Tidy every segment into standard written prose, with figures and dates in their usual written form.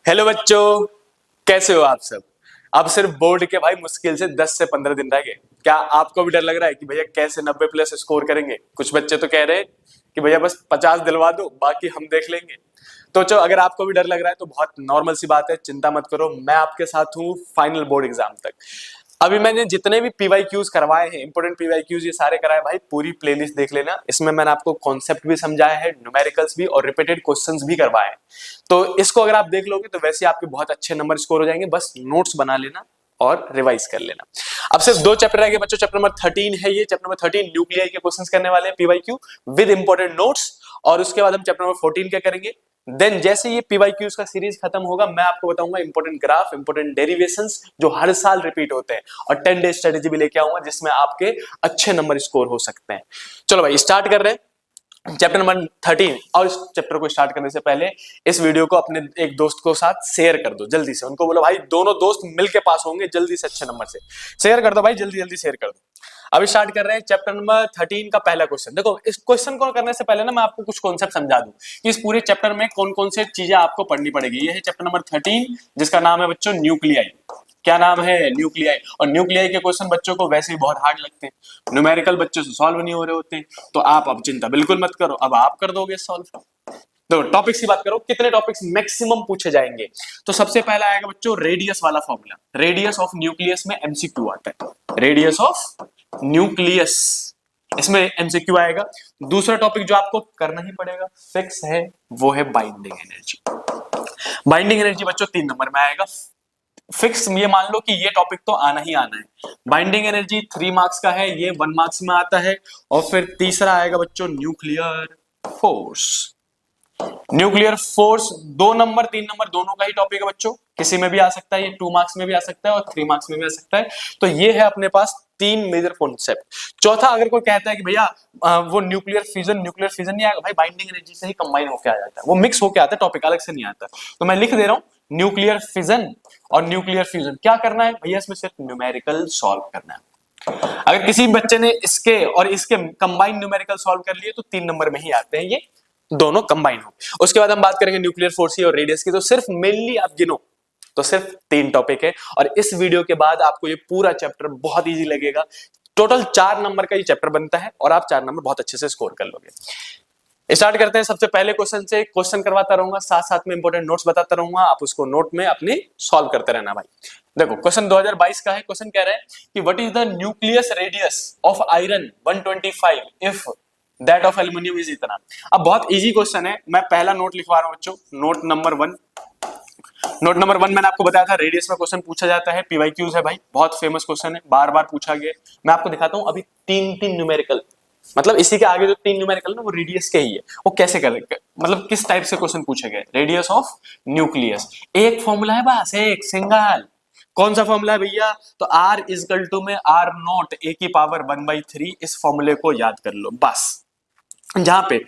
Hello बच्चों, कैसे हो आप सब। अब सिर्फ बोर्ड के भाई मुश्किल से 10 से 15 दिन रह गए। क्या आपको भी डर लग रहा है कि भैया कैसे 90 प्लस स्कोर करेंगे? कुछ बच्चे तो कह रहे हैं कि भैया बस 50 दिलवा दो, बाकी हम देख लेंगे। तो चलो, अगर आपको भी डर लग रहा है तो बहुत नॉर्मल सी बात है, चिंता मत करो, मैं आपके साथ हूँ फाइनल बोर्ड एग्जाम तक। अभी मैंने जितने भी पीवाईक्यूज करवाए हैं, इंपोर्टेंट पीवाईक्यूज ये सारे कराए भाई, पूरी प्लेलिस्ट देख लेना। इसमें मैंने आपको कॉन्सेप्ट भी समझाया है, न्यूमेरिकल्स भी और रिपीटेड क्वेश्चंस भी करवाए हैं। तो इसको अगर आप देख लोगे तो वैसे आपके बहुत अच्छे नंबर स्कोर हो जाएंगे। बस नोट्स बना लेना और रिवाइज कर लेना। अब सिर्फ दो चैप्टर रह गए बच्चों। चैप्टर नंबर 13 है, ये चैप्टर नंबर 13 न्यूक्लियाई के क्वेश्चंस करने वाले हैं पीवाईक्यू विद इंपॉर्टेंट नोट्स। और उसके बाद हम चैप्टर नंबर 14 क्या करेंगे, देन जैसे ये पीवाईक्यूज का सीरीज खत्म होगा मैं आपको बताऊंगा इंपॉर्टेंट ग्राफ, इंपॉर्टेंट डेरिवेशंस जो हर साल रिपीट होते हैं, और 10 डे स्ट्रेटेजी भी लेके आऊंगा जिसमें आपके अच्छे नंबर स्कोर हो सकते हैं। चलो भाई स्टार्ट कर रहे हैं चैप्टर नंबर 13। और इस चैप्टर को स्टार्ट करने से पहले इस वीडियो को अपने एक दोस्त को साथ शेयर कर दो जल्दी से। उनको बोलो भाई दोनों दोस्त मिलके पास होंगे जल्दी से अच्छे नंबर से। शेयर कर दो भाई, जल्दी जल्दी शेयर कर दो। अभी स्टार्ट कर रहे हैं चैप्टर नंबर 13 का पहला क्वेश्चन। देखो, इस क्वेश्चन को करने से पहले ना मैं आपको कुछ कॉन्सेप्ट समझा दूं कि इस पूरे चैप्टर में कौन कौन से चीजें आपको पढ़नी पड़ेगी। ये है चैप्टर नंबर 13 जिसका नाम है बच्चों न्यूक्लियाई। क्या नाम है? न्यूक्लियाई। और न्यूक्लियाई के क्वेश्चन बच्चों को वैसे ही बहुत हार्ड लगते हैं, न्यूमेरिकल बच्चों से सॉल्व नहीं हो रहे होते हैं। तो आप अब चिंता बिल्कुल मत करो, अब आप कर दोगे सॉल्व। तो टॉपिक्स की बात करो, कितने टॉपिक्स मैक्सिमम पूछे जाएंगे? तो सबसे पहला आएगा बच्चों रेडियस वाला फॉर्मूला। रेडियस ऑफ न्यूक्लियस में एमसीक्यू आता है, रेडियस ऑफ न्यूक्लियस, इसमें एमसीक्यू आएगा। दूसरा टॉपिक जो आपको करना ही पड़ेगा, फिक्स है, वो है बाइंडिंग एनर्जी। बाइंडिंग एनर्जी बच्चों 3 नंबर में आएगा। फिक्स ये मान लो कि ये टॉपिक तो आना ही आना है। बाइंडिंग एनर्जी 3 मार्क्स का है, ये 1 मार्क्स में आता है। और फिर तीसरा आएगा बच्चों nuclear force. Nuclear force 2 number 3 number दोनों का ही टॉपिक है बच्चों, किसी में भी आ सकता है, ये 2 मार्क्स में भी आ सकता है और 3 मार्क्स में भी आ सकता है। तो ये है अपने पास 3 मेजर कॉन्सेप्ट। चौथा अगर कोई कहता है कि भैया वो न्यूक्लियर फ्यूजन नहीं आएगा, भाई बाइंडिंग एनर्जी से ही कंबाइन होकर आ जाता है, वो मिक्स होकर आता है, टॉपिक अलग से नहीं आता। तो मैं लिख दे रहा हूं न्यूक्लियर फिजन और न्यूक्लियर फ्यूजन। क्या करना है भैया, इसमें सिर्फ न्यूमेरिकल सॉल्व करना है। अगर किसी बच्चे ने इसके और इसके कंबाइन न्यूमेरिकल सॉल्व कर लिए तो 3 नंबर में ही आते हैं, ये दोनों कंबाइन हो। उसके बाद हम बात करेंगे न्यूक्लियर फोर्स और रेडियस की। तो सिर्फ मेनली आप गिनो तो सिर्फ 3 टॉपिक है, और इस वीडियो के बाद आपको ये पूरा चैप्टर बहुत इजी लगेगा। टोटल 4 नंबर का ये चैप्टर बनता है और आप 4 नंबर बहुत अच्छे से स्कोर कर लोगे। स्टार्ट करते हैं सबसे पहले क्वेश्चन से। क्वेश्चन करवाता रहूंगा, साथ साथ में इंपॉर्टेंट नोट्स बताता रहूंगा, आप उसको नोट में अपने सॉल्व करते रहना भाई। देखो क्वेश्चन 2022 का है। क्वेश्चन कह रहा है कि what is the nucleus radius of iron 125 if that of aluminium is इतना। अब बहुत इजी क्वेश्चन है, मैं पहला नोट लिखवा रहा हूं बच्चों, नोट नंबर 1। नोट नंबर 1 मैंने आपको बताया था रेडियस में क्वेश्चन पूछा जाता है, पीवाईक्यूज है भाई, बहुत फेमस क्वेश्चन है, बार बार पूछा गया। मैं आपको दिखाता हूं अभी 3 न्यूमेरिकल, मतलब इसी के आगे जो 3 न्यूमेरिकल ना वो रेडियस के ही है, वो कैसे करेंगे, मतलब किस टाइप से क्वेश्चन पूछे गए। रेडियस ऑफ न्यूक्लियस एक फॉर्मूला है बस, एक सिंगल। कौन सा फॉर्मूला है भैया? तो R इजकल टू में R नॉट A की पावर 1/3, इस फॉर्मूले को याद कर लो बस। जहां पे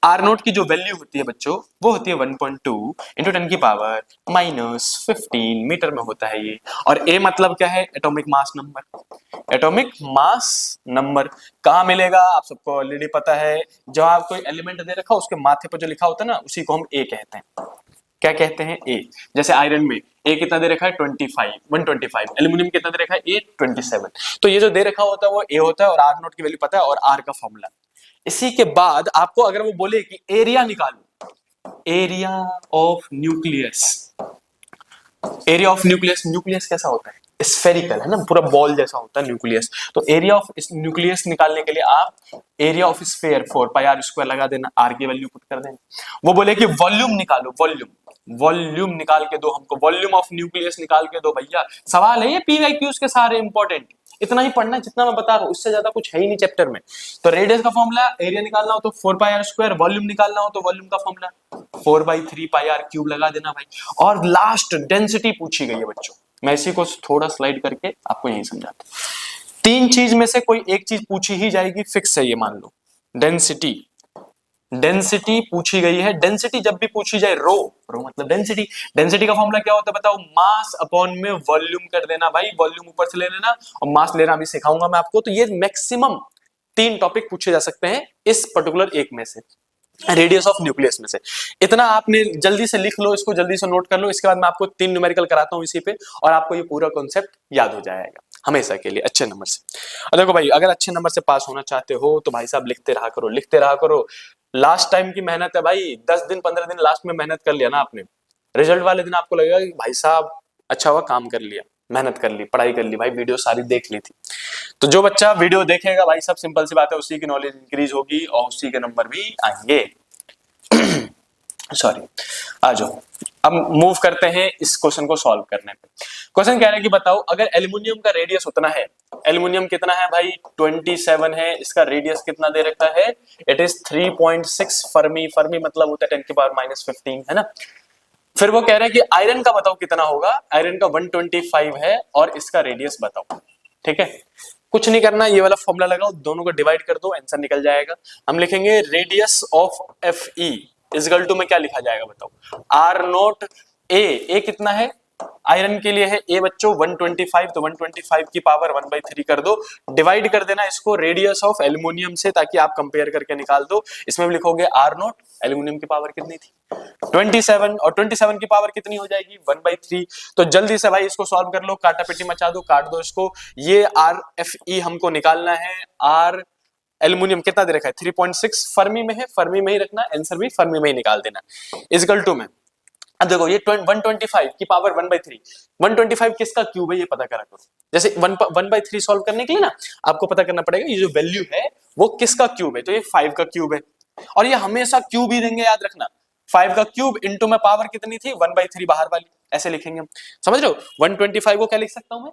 आर नोट की जो वैल्यू होती है बच्चों वो होती है 1.2 इंटू 10 की पावर -15 मीटर में होता है ये। और ए मतलब क्या है? Atomic mass number. Atomic mass number कहां मिलेगा आप सबको ऑलरेडी पता है, जब आप कोई एलिमेंट दे रखा उसके माथे पर जो लिखा होता है ना उसी को हम ए कहते हैं। क्या कहते हैं? ए। जैसे आयरन में ए कितना दे रखा है? 125। एल्यूमिनियम कितना दे रखा है? ए 27। तो ये जो दे रखा होता है वो ए होता है, और आर नोट की वैल्यू पता है और आर का फॉर्मूला। इसी के बाद आपको अगर वो बोले कि एरिया निकालो, area of nucleus. Area of nucleus, nucleus कैसा होता है? स्फेरिकल है ना, पूरा बॉल जैसा होता है न्यूक्लियस। तो एरिया ऑफ न्यूक्लियस निकालने के लिए आप एरिया ऑफ स्फीयर 4πr² लगा देना, आर की वैल्यू पुट कर देना। वो बोले कि वॉल्यूम निकालो, वॉल्यूम निकाल के दो हमको, वॉल्यूम ऑफ न्यूक्लियस निकाल के दो भैया। सवाल है ये पीवाईक्यूज के सारे इंपॉर्टेंट, इतना ही पढ़ना है जितना मैं बता रहा हूं, इससे ज्यादा कुछ है ही नहीं चैप्टर में। तो रेडियस का फॉर्मूला, एरिया निकालना हो तो 4πr², वॉल्यूम निकालना हो तो वॉल्यूम का फॉर्मूला 4/3πr³ लगा देना भाई। और लास्ट डेंसिटी पूछी गई है बच्चों, मैं इसी को थोड़ा स्लाइड करके आपको यही समझाता हूं। 3 चीज में से कोई एक चीज पूछी ही जाएगी, फिक्स है ये मान लो। डेंसिटी, डेंसिटी पूछी गई है। डेंसिटी जब भी पूछी जाए, रो मतलब डेंसिटी। डेंसिटी का फॉर्मूला क्या होता है बताओ? मास अपॉन में वॉल्यूम कर देना भाई, वॉल्यूम ऊपर से ले लेना और मास लेना भी सिखाऊंगा मैं आपको। तो ये मैक्सिमम 3 टॉपिक पूछे जा सकते हैं इस पर्टिकुलर एक में से। रेडियस ऑफ न्यूक्लियस में से। इतना आपने जल्दी से लिख लो, इसको जल्दी से नोट कर लो, इसके बाद मैं आपको 3 न्यूमेरिकल कराता हूं इसी पे, और आपको ये पूरा कॉन्सेप्ट याद हो जाएगा हमेशा के लिए अच्छे नंबर से। और देखो भाई, अगर अच्छे नंबर से पास होना चाहते हो तो भाई साहब लिखते रहा करो, लिखते रहा करो। लास्ट टाइम की मेहनत है भाई, 10 दिन 15 दिन लास्ट में मेहनत कर लिया ना आपने, रिजल्ट वाले दिन आपको लगेगा कि भाई साहब अच्छा हुआ काम कर लिया, मेहनत कर ली, पढ़ाई कर ली भाई, वीडियो सारी देख ली थी। तो जो बच्चा वीडियो देखेगा भाई, सब सिंपल सी बात है, उसी की नॉलेज इंक्रीज होगी और उसी के नंबर भी आएंगे। सॉरी, आ जाओ। अब मूव करते हैं इस क्वेश्चन को सॉल्व करने पे। क्वेश्चन कह रहा है कि बताओ, अगर एल्युमिनियम का रेडियस उतना है, एल्युमिनियम कितना है भाई 27 है, इसका रेडियस कितना दे रखा है, इट इज 3.6 फर्मी, फर्मी मतलब होता है 10⁻⁻15 है ना। फिर वो कह रहे हैं कि आयरन का बताओ कितना होगा, आयरन का 125 है और इसका रेडियस बताओ। ठीक है, कुछ नहीं करना, ये वाला फॉर्मूला लगाओ, दोनों को डिवाइड कर दो, आंसर निकल जाएगा। हम लिखेंगे radius of F E equal to में क्या लिखा जाएगा बताओ, आर नोट ए कितना है, आयरन के लिए है ए बच्चों 125, तो 125 की पावर 1/3 कर दो, डिवाइड कर देना इसको रेडियस ऑफ एल्युमिनियम से, ताकि आप कंपेयर करके निकाल दो। इसमें भी लिखोगे आर नोट, एल्युमिनियम की पावर कितनी थी 27, और 27 की पावर कितनी हो जाएगी 1/3। तो जल्दी से भाई इसको सॉल्व कर लो, काटा पेटी मचा दो, काट दो इसको। ये आर एफ ई हमको निकालना है, आर एल्युमिनियम कितना दे रखा है 3.6 फर्मी में है, फर्मी में ही रखना, आंसर भी फर्मी में ही निकाल देना इजकल टू में। अब देखो ये 125 की पावर 1/3, 125 किसका क्यूब है ये पता करा करो। जैसे 1/3 सॉल्व करने के लिए ना आपको पता करना पड़ेगा ये जो वैल्यू है वो किसका क्यूब है, तो ये 5 का क्यूब है, और ये हमेशा क्यूब ही देंगे, याद रखना। 5 का क्यूब इंटू में पावर कितनी थी 1/3 बाहर वाली, ऐसे लिखेंगे हम, समझ रहे हो। 125 को क्या लिख सकता हूं मैं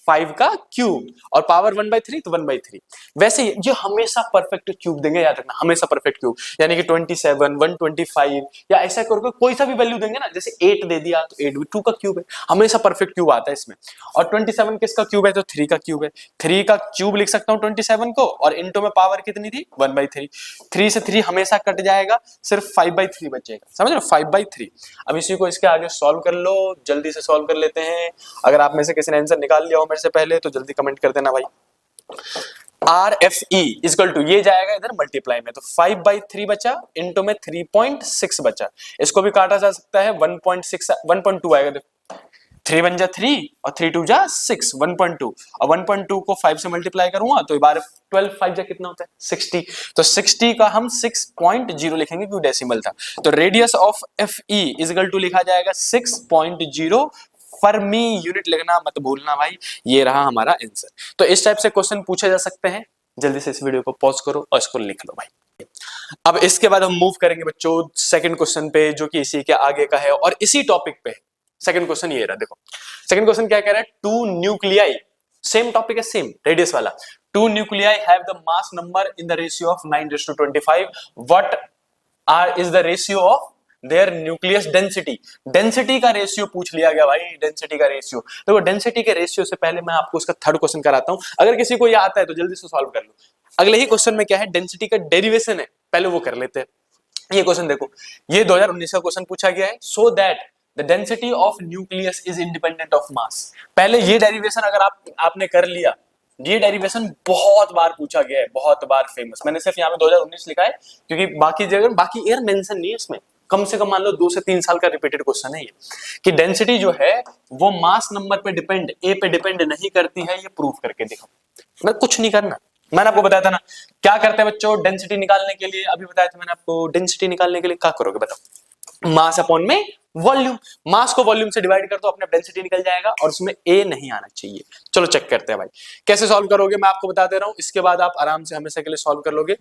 5 का क्यूब, और पावर 1/3 तो 1/3। वैसे ही जो हमेशा परफेक्ट क्यूब देंगे, याद रखना, हमेशा परफेक्ट क्यूब, यानी कि 27, 125 या ऐसा करके कोई सा भी वैल्यू देंगे ना, जैसे 8 दे दिया तो 8 भी 2 का क्यूब है, हमेशा परफेक्ट क्यूब आता है इसमें। और 27 किसका क्यूब है, तो 3 का क्यूब है, 3 का क्यूब लिख सकता हूँ 27 को, और इंटू में पावर कितनी थी 1/3, 3 से 3 हमेशा कट जाएगा, सिर्फ 5/3 बचेगा, समझ रहे हो 5/3। अब इसी को इसके आगे सॉल्व कर लो, जल्दी से सॉल्व कर लेते हैं। अगर आप में से किसी ने आंसर निकाल लिया हो मेरे से पहले तो जल्दी कमेंट कर देना भाई। R F E equal to ये जाएगा इधर मल्टीप्लाई में, तो 5/3 बचा, इंटू में 3.6 बचा, इसको भी काटा जा सकता है 1.6 1.2 आएगा, देखो 3 बन जा 3 और 3 2 जा 6, 1.2, और 1.2 को 5 से मल्टीप्लाई करूंगा तो बार 12 5 जा कितना होता है 60, तो 60 का हम 6.0 लिखेंगे क्योंकि डेसिमल था। तो radius of F E equal to लिखा जाएगा 6.0 फर्मी यूनिट, लिखना मत भूलना भाई। ये रहा हमारा आंसर। तो इस टाइप से क्वेश्चन पूछे जा सकते हैं, जल्दी से इस वीडियो को पॉज करो और इसको लिख लो भाई। अब इसके बाद हम मूव करेंगे बच्चों सेकंड क्वेश्चन पे, जो कि इसी के आगे का है और इसी टॉपिक पे। सेकंड क्वेश्चन ये रहा, देखो सेकंड क्वेश्चन क्या कह रहा है, टू न्यूक्लियाई, सेम टॉपिक है, सेम रेडियस वाला, two nuclei have the mass number in the ratio of 9:25, what is the ratio of their nucleus density. Density का रेशियो पूछ लिया गया भाई, डेंसिटी का रेशियो। देखो डेंसिटी के रेशियो से पहले मैं आपको उसका थर्ड क्वेश्चन कराता हूं, अगर किसी को ये आता है तो जल्दी से सॉल्व कर लो। अगले ही क्वेश्चन में क्या है, डेंसिटी का डेरिवेशन है, पहले वो कर लेते हैं। ये क्वेश्चन देखो, ये 2019 का क्वेश्चन पूछा गया है, so that the density of nucleus is independent of mass. पहले ये डेरिवेशन अगर आपने कर लिया, ये डेरिवेशन बहुत बार पूछा गया है, बहुत बार फेमस, मैंने सिर्फ यहाँ पे 2019 लिखा है क्योंकि बाकी जगह बाकी ईयर मेंशन नहीं है इसमें। कम से कम मान लो 2 से 3 साल का रिपीटेड क्वेश्चन है ये, कि डेंसिटी जो है वो मास नंबर पे डिपेंड, ए पे डिपेंड नहीं करती है, ये प्रूफ करके दिखाओ। मैं कुछ नहीं करना, मैंने आपको बताया था ना क्या करते हैं बच्चों डेंसिटी निकालने के लिए, अभी बताया था मैंने आपको, डेंसिटी निकालने के लिए क्या करोगे बताओ, मास अपॉन में वॉल्यूम, मास को वॉल्यूम से डिवाइड कर दो, अपने डेंसिटी निकल जाएगा, और उसमें ए नहीं आना चाहिए। चलो चेक करते हैं भाई कैसे सॉल्व करोगे, मैं आपको बता दे रहा हूं, इसके बाद आप आराम से हमेशा के लिए सॉल्व कर लोगे।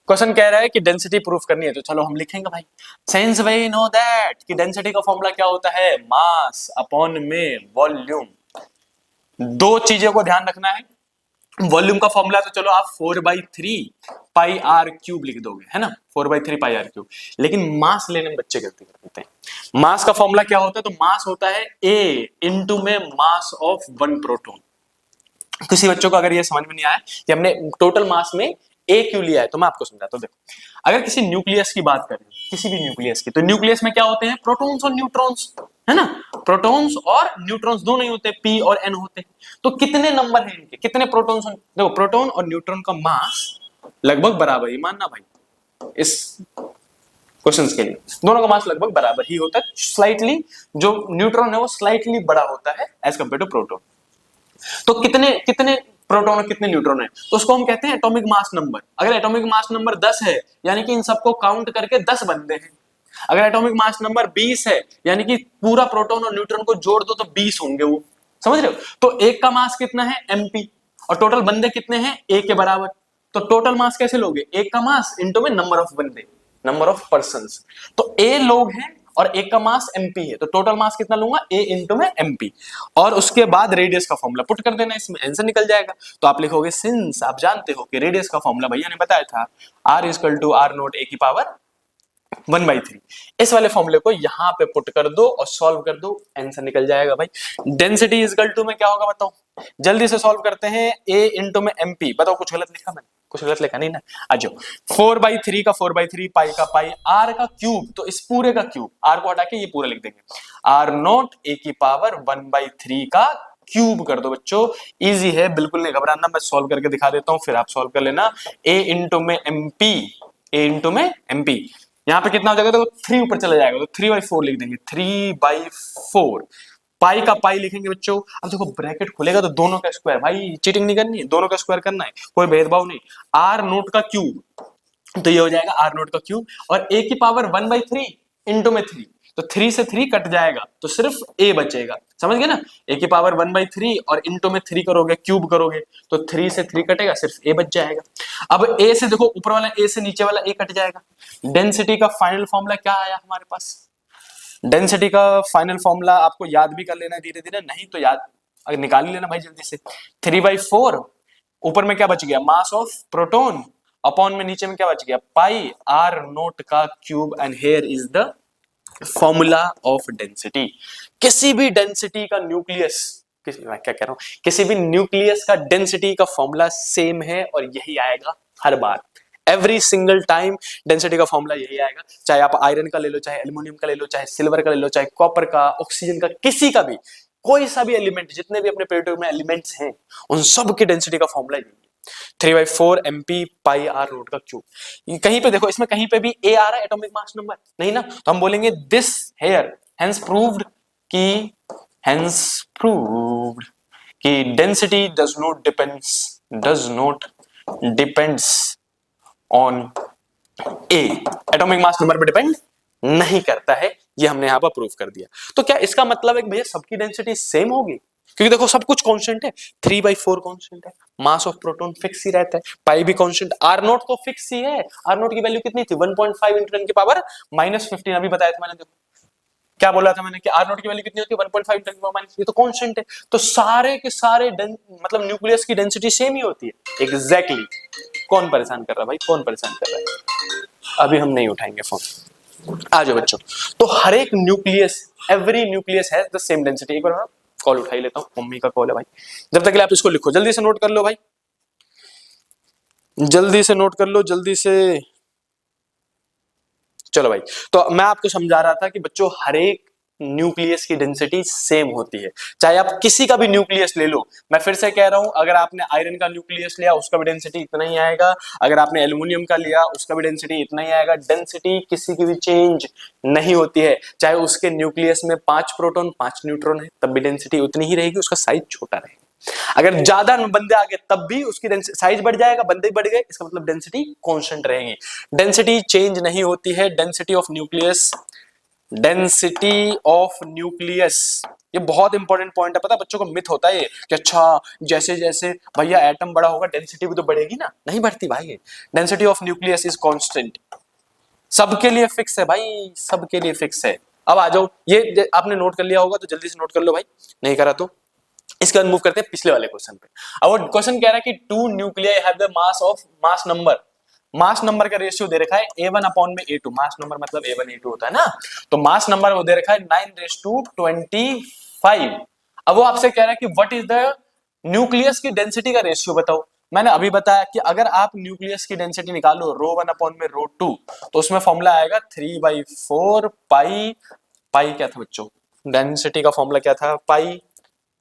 क्वेश्चन कह रहा है कि डेंसिटी प्रूफ करनी है, तो चलो हम लिखेंगे भाई, सिंस वी नो दैट कि डेंसिटी का फॉर्मूला क्या होता है, मास अपॉन में वॉल्यूम। दो चीजों को ध्यान रखना है, वॉल्यूम का फॉर्मूला तो चलो आप 4/3 पाई आर क्यूब लिख दोगे, है ना, 4/3 पाई आर क्यूब, लेकिन मास लेने में बच्चे गलती कर देते हैं। मास का फॉर्मूला क्या होता है, तो मास होता है ए इंटू में मास ऑफ 1 प्रोटॉन। किसी बच्चों को अगर ये समझ में नहीं आया कि हमने टोटल मास में ए क्यों लिया है, तो मैं आपको समझाता हूं। देखो अगर किसी न्यूक्लियस की बात करें, किसी भी न्यूक्लियस की, तो न्यूक्लियस में क्या होते हैं, प्रोटॉन्स और न्यूट्रॉन्स, है ना, प्रोटॉन्स और न्यूट्रॉन्स दोनों ही होते हैं, पी और एन होते हैं। तो कितने नंबर हैं इनके, कितने प्रोटॉन्स, देखो प्रोटॉन और न्यूट्रॉन का मास लगभग बराबर ही मानना भाई, इस क्वेश्चंस के लिए दोनों का मास लगभग बराबर ही होता है, स्लाइटली जो न्यूट्रॉन है वो स्लाइटली बड़ा होता है एज कंपेयर टू प्रोटॉन। तो कितने कितने प्रोटॉन और कितने न्यूट्रॉन है, तो उसको हम कहते हैं एटॉमिक मास नंबर। अगर एटॉमिक मास नंबर 10 है यानी कि इन सबको काउंट करके 10 बनते हैं। अगर एटॉमिक मास नंबर 20 है यानी कि पूरा प्रोटॉन और न्यूट्रॉन को जोड़ दो तो 20 होंगे वो, समझ रहे हो। तो एक का मास कितना है mp, और टोटल बंदे कितने हैं a के बराबर। तो टोटल मास कैसे लोगे, एक का मास इनटू में नंबर ऑफ बंदे, नंबर ऑफ पर्संस। तो a लोग हैं और एक का मास mp है, तो टोटल मास कितना लूंगा a इंटू में mp, और उसके बाद रेडियस का फॉर्मूला पुट कर देना, इसमें आंसर निकल जाएगा। तो आप लिखोगे सिंस आप जानते हो कि रेडियस का फॉर्मूला भैया ने बताया था r equal to r naught a की पावर 1/3, इस वाले फॉर्मूले को यहां पे पुट कर दो और सॉल्व कर दो, आंसर निकल जाएगा भाई। डेंसिटी इक्वल टू में क्या होगा बताओ, जल्दी से सॉल्व करते हैं। a इंटू में mp, बताओ कुछ गलत लिखा मैंने, कुछ गलत लिखा नहीं ना। आ जाओ, 4/3 का 4/3, पाई का पाई, r का क्यूब, तो इस पूरे का क्यूब, r को हटा के ये पूरा लिख देंगे, r नॉट a की पावर 1/3 का क्यूब कर दो बच्चों। इजी है, बिल्कुल नहीं घबराना, मैं सॉल्व करके दिखा देता हूं फिर आप सॉल्व कर लेना। a इंटू में mp, a इंटू में mp, यहां पे कितना हो जाएगा, तो 3 ऊपर चला जाएगा तो 3/4 लिख देंगे, 3/4। पाई का पाई लिखेंगे बच्चों। अब देखो ब्रैकेट खुलेगा तो दोनों का स्क्वायर, भाई चीटिंग नहीं करनी है, दोनों का स्क्वायर करना है, कोई भेदभाव नहीं। आर नोट का क्यूब, तो ये हो जाएगा आर नोट का क्यूब, और ए की पावर 1/3 इंटू में 3, तो 3 से 3 कट जाएगा तो सिर्फ ए बचेगा, समझ गए ना। ए की पावर 1/3 और इंटू में 3 करोगे, क्यूब करोगे तो 3 से 3 कटेगा, सिर्फ ए बच जाएगा। अब ए से देखो, ऊपर वाला ए से नीचे वाला ए कट जाएगा। डेंसिटी का फाइनल फॉर्मूला क्या आया हमारे पास, डेंसिटी का फाइनल फॉर्मूला आपको याद भी कर लेना धीरे धीरे, नहीं तो याद अगर निकाल ही लेना भाई जल्दी से। 3/4, ऊपर में क्या बच गया, मास ऑफ प्रोटॉन, अपॉन में नीचे में क्या बच गया, पाई आर नोट का cube, and here is the formula of density. किसी भी डेंसिटी का न्यूक्लियस, मैं क्या कह रहा हूं, किसी भी न्यूक्लियस का डेंसिटी का फॉर्मूला सेम है और यही आएगा हर बार, एवरी सिंगल टाइम डेंसिटी का फॉर्मूला यही आएगा। चाहे आप आयरन का ले लो, चाहे एल्यूमिनियम का ले लो, चाहे सिल्वर का ले लो, चाहे कॉपर का, ऑक्सीजन का, किसी का भी, कोई सा भी एलिमेंट, जितने भी अपने पेरियोडिक में एलिमेंट्स हैं उन सब की डेंसिटी का फॉर्मूला यही है, 3/4 mp पाई आर नोट का क्यूब। कहीं पे देखो, इसमें कहीं पे भी a आ रहा है एटॉमिक मास नंबर नहीं ना, तो हम बोलेंगे दिस हेयर हेंस प्रूव्ड कि density does not depends on A, atomic mass number पे डिपेंड नहीं करता है, ये हमने यहां पर प्रूव कर दिया। तो क्या इसका मतलब है कि भैया सबकी डेंसिटी सेम होगी, क्योंकि देखो सब कुछ कांस्टेंट है, 3/4 कांस्टेंट है, मास ऑफ प्रोटॉन फिक्स ही रहता है, पाई भी कांस्टेंट, आर नोट तो फिक्स ही है। आर नोट की वैल्यू कितनी थी, 1.5 × 10 की पावर -15, अभी बताया था मैंने, देखो क्या बोला था मैंने कि आर नोट की वैल्यू कितनी होती है, 1.5 × 10 की पावर -, ये तो कांस्टेंट है, तो सारे के सारे मतलब न्यूक्लियस की डेंसिटी सेम ही होती है एग्जैक्टली। कौन परेशान कर रहा है भाई, कौन परेशान कर रहा है, अभी हम नहीं उठाएंगे फोन, आ जाओ बच्चों। तो हर एक nucleus, every nucleus has the same density. एक बार कॉल उठा ही लेता हूं, मम्मी का कॉल है भाई, जब तक आप इसको लिखो, जल्दी से नोट कर लो भाई, जल्दी से नोट कर लो, जल्दी से। चलो भाई, तो मैं आपको समझा रहा था कि बच्चों हर एक न्यूक्लियस की डेंसिटी सेम होती है, चाहे आप किसी का भी न्यूक्लियस ले लो। मैं फिर से कह रहा हूं, अगर आपने आयरन का न्यूक्लियस लिया उसका भी डेंसिटी इतना ही आएगा, अगर आपने एल्यूमिनियम का लिया उसका भी डेंसिटी इतना ही आएगा। डेंसिटी किसी की भी चेंज नहीं होती है, चाहे उसके न्यूक्लियस में 5 प्रोटॉन 5 न्यूट्रॉन है तब भी डेंसिटी उतनी ही रहेगी, उसका साइज छोटा रहेगा। अगर ज्यादा बंदे आ गए तब भी उसकी साइज बढ़ जाएगा, बंदे बढ़ गए, इसका मतलब डेंसिटी कांस्टेंट रहेगी, डेंसिटी चेंज नहीं होती है। Density of nucleus, density of nucleus, ये बहुत इंपॉर्टेंट पॉइंट है, पता है बच्चों को मिथ होता है ये कि अच्छा जैसे जैसे भैया एटम बड़ा होगा डेंसिटी भी तो बढ़ेगी ना, नहीं बढ़ती भाई, density of nucleus is constant, सबके लिए फिक्स है भाई, सबके लिए फिक्स है। अब आ जाओ, ये आपने नोट कर लिया होगा तो जल्दी से नोट कर लो भाई, नहीं करा तो इसके बाद मूव करते हैं पिछले वाले क्वेश्चन पे। अब वो क्वेश्चन कह रहा है कि 2 nuclei have the mass of mass number, mass number का रेशियो दे रखा है A1/A2, मास नंबर मतलब A1 A2 होता है ना, तो मास नंबर वो दे रखा है 9^25। अब वो आपसे कह रहा है कि व्हाट इज द न्यूक्लियस की डेंसिटी का रेशियो बताओ। मैंने अभी बताया कि अगर आप न्यूक्लियस की डेंसिटी निकालो ρ1/ρ2 तो उसमें फॉर्मूला आएगा 3/4 पाई, पाई क्या था बच्चों, डेंसिटी का फॉर्मूला क्या था, पाई,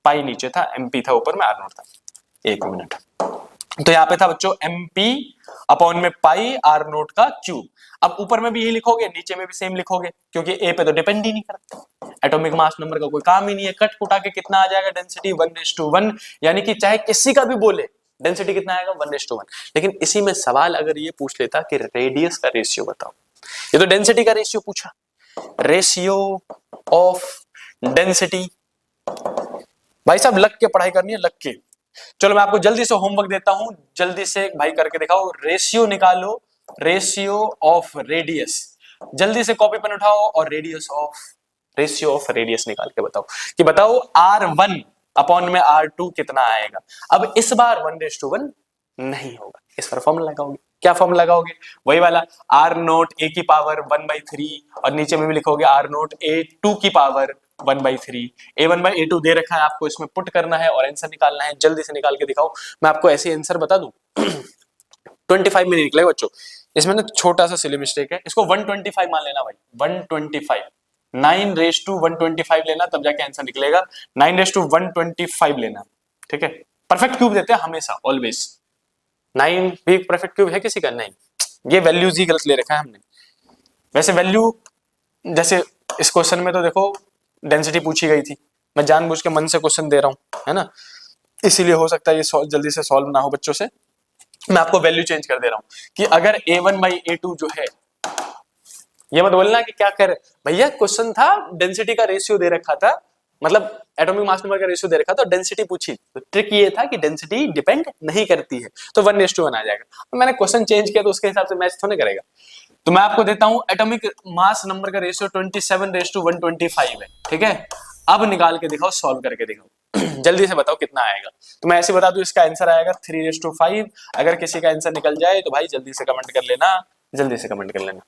पाई नीचे था, एमपी था ऊपर में आर नॉट था। एक मिनट, तो यहाँ पे था बच्चों mp अपॉन में पाई आर नोट का क्यूब। अब ऊपर में भी यही लिखोगे, नीचे में भी सेम लिखोगे, क्योंकि ए पे तो डिपेंड ही नहीं करता, एटॉमिक मास नंबर का कोई काम ही नहीं है। कट कुटा के कितना आ जाएगा, डेंसिटी 1:1, यानी कि चाहे किसी का भी बोले डेंसिटी कितना आएगा, 1:1। लेकिन इसी में सवाल अगर ये पूछ लेता कि रेडियस का रेशियो बताओ, ये तो डेंसिटी का रेशियो पूछा, रेशियो ऑफ डेंसिटी। भाई साहब लग के पढ़ाई करनी है, लग के। चलो मैं आपको जल्दी से होमवर्क देता हूं, जल्दी से भाई करके दिखाओ, रेशियो निकालो, रेशियो ऑफ रेडियस। जल्दी से कॉपी पेन उठाओ और रेशियो ऑफ रेडियस निकाल के बताओ कि बताओ R1 अपॉन में R2 कितना आएगा। अब इस बार 1:1 नहीं होगा, इस पर फॉर्मूला लगाओगे। क्या फॉर्मूला लगाओगे, वही वाला R नोट a की पावर 1/3, और नीचे में भी लिखोगे R नोट a2 की पावर 1/3। a1/a2 दे रखा है आपको, इसमें पुट करना है और आंसर निकालना है। जल्दी से निकाल के दिखाओ, मैं आपको ऐसे आंसर बता दूं 25 में नहीं निकलेगा बच्चों, इसमें ना छोटा सा सिली मिस्टेक है, इसको 125 मान लेना भाई, 125, 9:125 लेना, तब जाके आंसर निकलेगा। 9:125 लेना, ठीक है। परफेक्ट क्यूब देते हैं हमेशा, ऑलवेज। 9 भी परफेक्ट क्यूब है किसी का, नहीं, ये वैल्यूज ही गलत ले रखा है हमने। वैसे वैल्यू जैसे इस क्वेश्चन में तो देखो डेंसिटी पूछी गई थी, मैं जानबूझ के मन से क्वेश्चन दे रहा हूं, है ना, इसीलिए हो सकता है ये जल्दी से सॉल्व ना हो बच्चों से। मैं आपको वैल्यू चेंज कर दे रहा हूं कि अगर a1/a2 जो है, ये मत बोलना कि क्या कर भैया, क्वेश्चन था डेंसिटी का रेशियो दे रखा था, मतलब एटॉमिक मास नंबर का रेशियो दे रखा था, डेंसिटी पूछी, तो ट्रिक ये था कि डेंसिटी डिपेंड नहीं करती है, तो 1:1 आ जाएगा। तो मैंने क्वेश्चन चेंज किया तो उसके हिसाब से मैच थोड़ा करेगा। तो मैं आपको देता हूं एटॉमिक मास नंबर का रेशियो 27:125 है, ठीक है। अब निकाल के दिखाओ, सॉल्व करके दिखाओ जल्दी से बताओ कितना आएगा। तो मैं ऐसे बता दूं, इसका आंसर आएगा 3:5। अगर किसी का आंसर निकल जाए तो भाई जल्दी से कमेंट कर लेना, जल्दी से कमेंट कर लेना।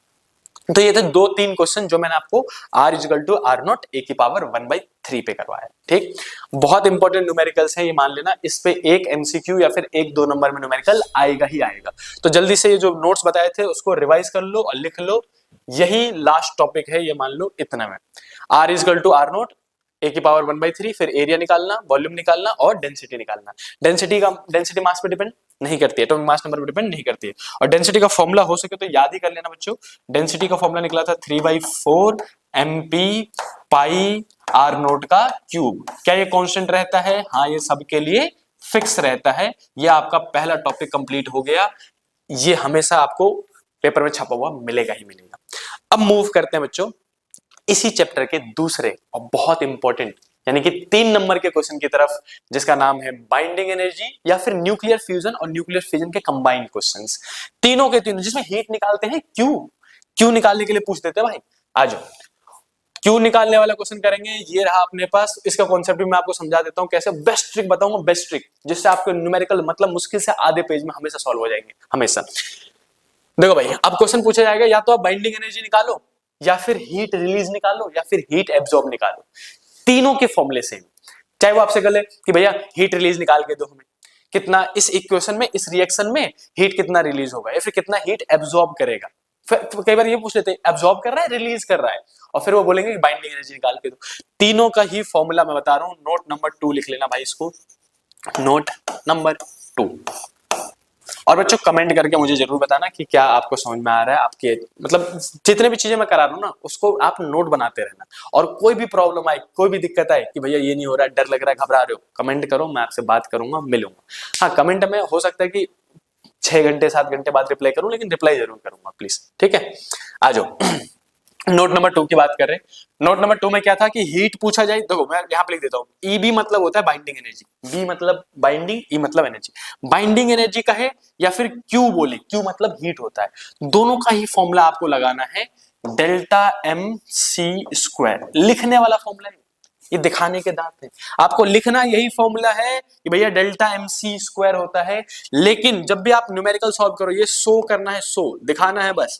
तो ये थे 2-3 क्वेश्चन जो मैंने आपको R=R0 a की पावर 1/3 पे करवाया, ठीक। बहुत इंपॉर्टेंट न्यूमेरिकल्स है, ये मान लेना, इस पे एक एमसीक्यू या फिर 1-2 नंबर में न्यूमेरिकल आएगा ही आएगा। तो जल्दी से ये जो नोट्स बताए थे उसको रिवाइज कर लो और लिख लो, यही लास्ट टॉपिक है, ये मान लो इतना में। R=R0 a की पावर 1/3, फिर एरिया निकालना, वॉल्यूम निकालना और डेंसिटी निकालना। डेंसिटी मास पे डिपेंड नहीं करती है, एटॉमिक मास नंबर पे डिपेंड नहीं करती है। और डेंसिटी का फॉर्मूला हो सके तो याद ही कर लेना बच्चों, डेंसिटी का फॉर्मूला निकला था 3/4 mp पाई आर नोट का क्यूब। क्या ये कांस्टेंट रहता है, हाँ ये सबके लिए फिक्स रहता है। ये आपका पहला टॉपिक कंप्लीट हो गया, ये हमेशा आपको पेपर में छपा हुआ मिलेगा ही मिलेगा। अब मूव करते हैं बच्चों इसी चैप्टर के दूसरे और बहुत इंपॉर्टेंट यानी कि 3 नंबर के क्वेश्चन की तरफ, जिसका नाम है बाइंडिंग एनर्जी या फिर न्यूक्लियर फ्यूजन और न्यूक्लियर फिजन के कंबाइंड क्वेश्चंस, तीनों के तीनों, जिसमें हीट निकालते हैं, क्यों निकालने के लिए पूछ देते हैं भाई। आ जाओ, क्यों निकालने वाला क्वेश्चन करेंगे, ये रहा अपने पास। इसका कॉन्सेप्ट भी मैं आपको समझा देता हूं कैसे, बेस्ट ट्रिक बताऊंगा, बेस्ट ट्रिक जिससे आपको न्यूमेरिकल मतलब मुश्किल से आधे पेज में हमेशा सॉल्व हो जाएंगे, हमेशा। देखो भाई, अब क्वेश्चन पूछा जाएगा, या तो आप बाइंडिंग एनर्जी निकालो, या फिर हीट रिलीज निकालो, या फिर हीट एब्जॉर्ब निकालो। तीनों के फॉर्मूले सेम। चाहे वो आपसे कहे कि भैया हीट रिलीज निकाल के दो हमें, कितना इस इक्वेशन में, इस रिएक्शन में हीट कितना रिलीज होगा, या फिर कितना हीट एब्जॉर्ब करेगा। फिर कई बार ये पूछ लेते हैं एब्जॉर्ब कर रहा है रिलीज कर रहा है, और फिर वो बोलेंगे कि बाइंडिंग एनर्जी निकाल के दो। तीनों का ही फॉर्मूला मैं बता रहा हूं, नोट नंबर 2 लिख लेना भाई इसको, नोट नंबर 2। और बच्चों कमेंट करके मुझे जरूर बताना कि क्या आपको समझ में आ रहा है, आपके मतलब जितने भी चीजें मैं करा रहा हूं ना उसको आप नोट बनाते रहना। और कोई भी प्रॉब्लम आए, कोई भी दिक्कत आए कि भैया ये नहीं हो रहा है, डर लग रहा है, घबरा रहे हो, कमेंट करो, मैं आपसे बात करूंगा, मिलूंगा। हाँ, कमेंट में हो सकता है कि 6 घंटे 7 घंटे बाद रिप्लाई करूं, लेकिन रिप्लाई जरूर करूंगा प्लीज, ठीक है। आ जाओ नोट नंबर 2 की बात कर रहे हैं। नोट नंबर 2 में क्या था कि हीट पूछा जाए, देखो मैं यहां पे लिख देता हूं, ईबी मतलब होता है बाइंडिंग एनर्जी, बी मतलब बाइंडिंग, ई मतलब एनर्जी। बाइंडिंग एनर्जी का है या फिर क्यू बोले, क्यू मतलब हीट होता है, दोनों का ही फॉर्मूला आपको लगाना है, डेल्टा एम सी स्क्वायर। लिखने वाला फॉर्मूला है, ये दिखाने के दांत है, आपको लिखना यही फॉर्मूला है कि भैया डेल्टा एम सी स्क्वायर होता है। लेकिन जब भी आप न्यूमेरिकल सॉल्व करो, ये शो करना है, शो दिखाना है बस।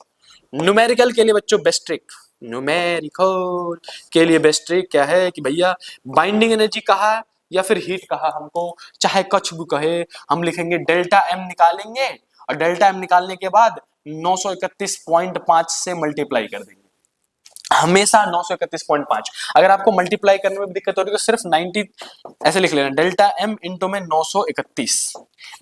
न्यूमेरिकल के लिए बच्चों बेस्ट ट्रिक, न्यूमेरिकल के लिए बेस्ट ट्रिक क्या है कि भैया बाइंडिंग एनर्जी कहा या फिर हीट कहा, हमको चाहे कुछ भी कहे, हम लिखेंगे डेल्टा एम निकालेंगे, और डेल्टा एम निकालने के बाद 931.5 से मल्टीप्लाई कर देंगे, हमेशा 931.5। अगर आपको मल्टीप्लाई करने में दिक्कत हो रही है तो सिर्फ 90 ऐसे लिख लेना, डेल्टा एम इंटू में 931,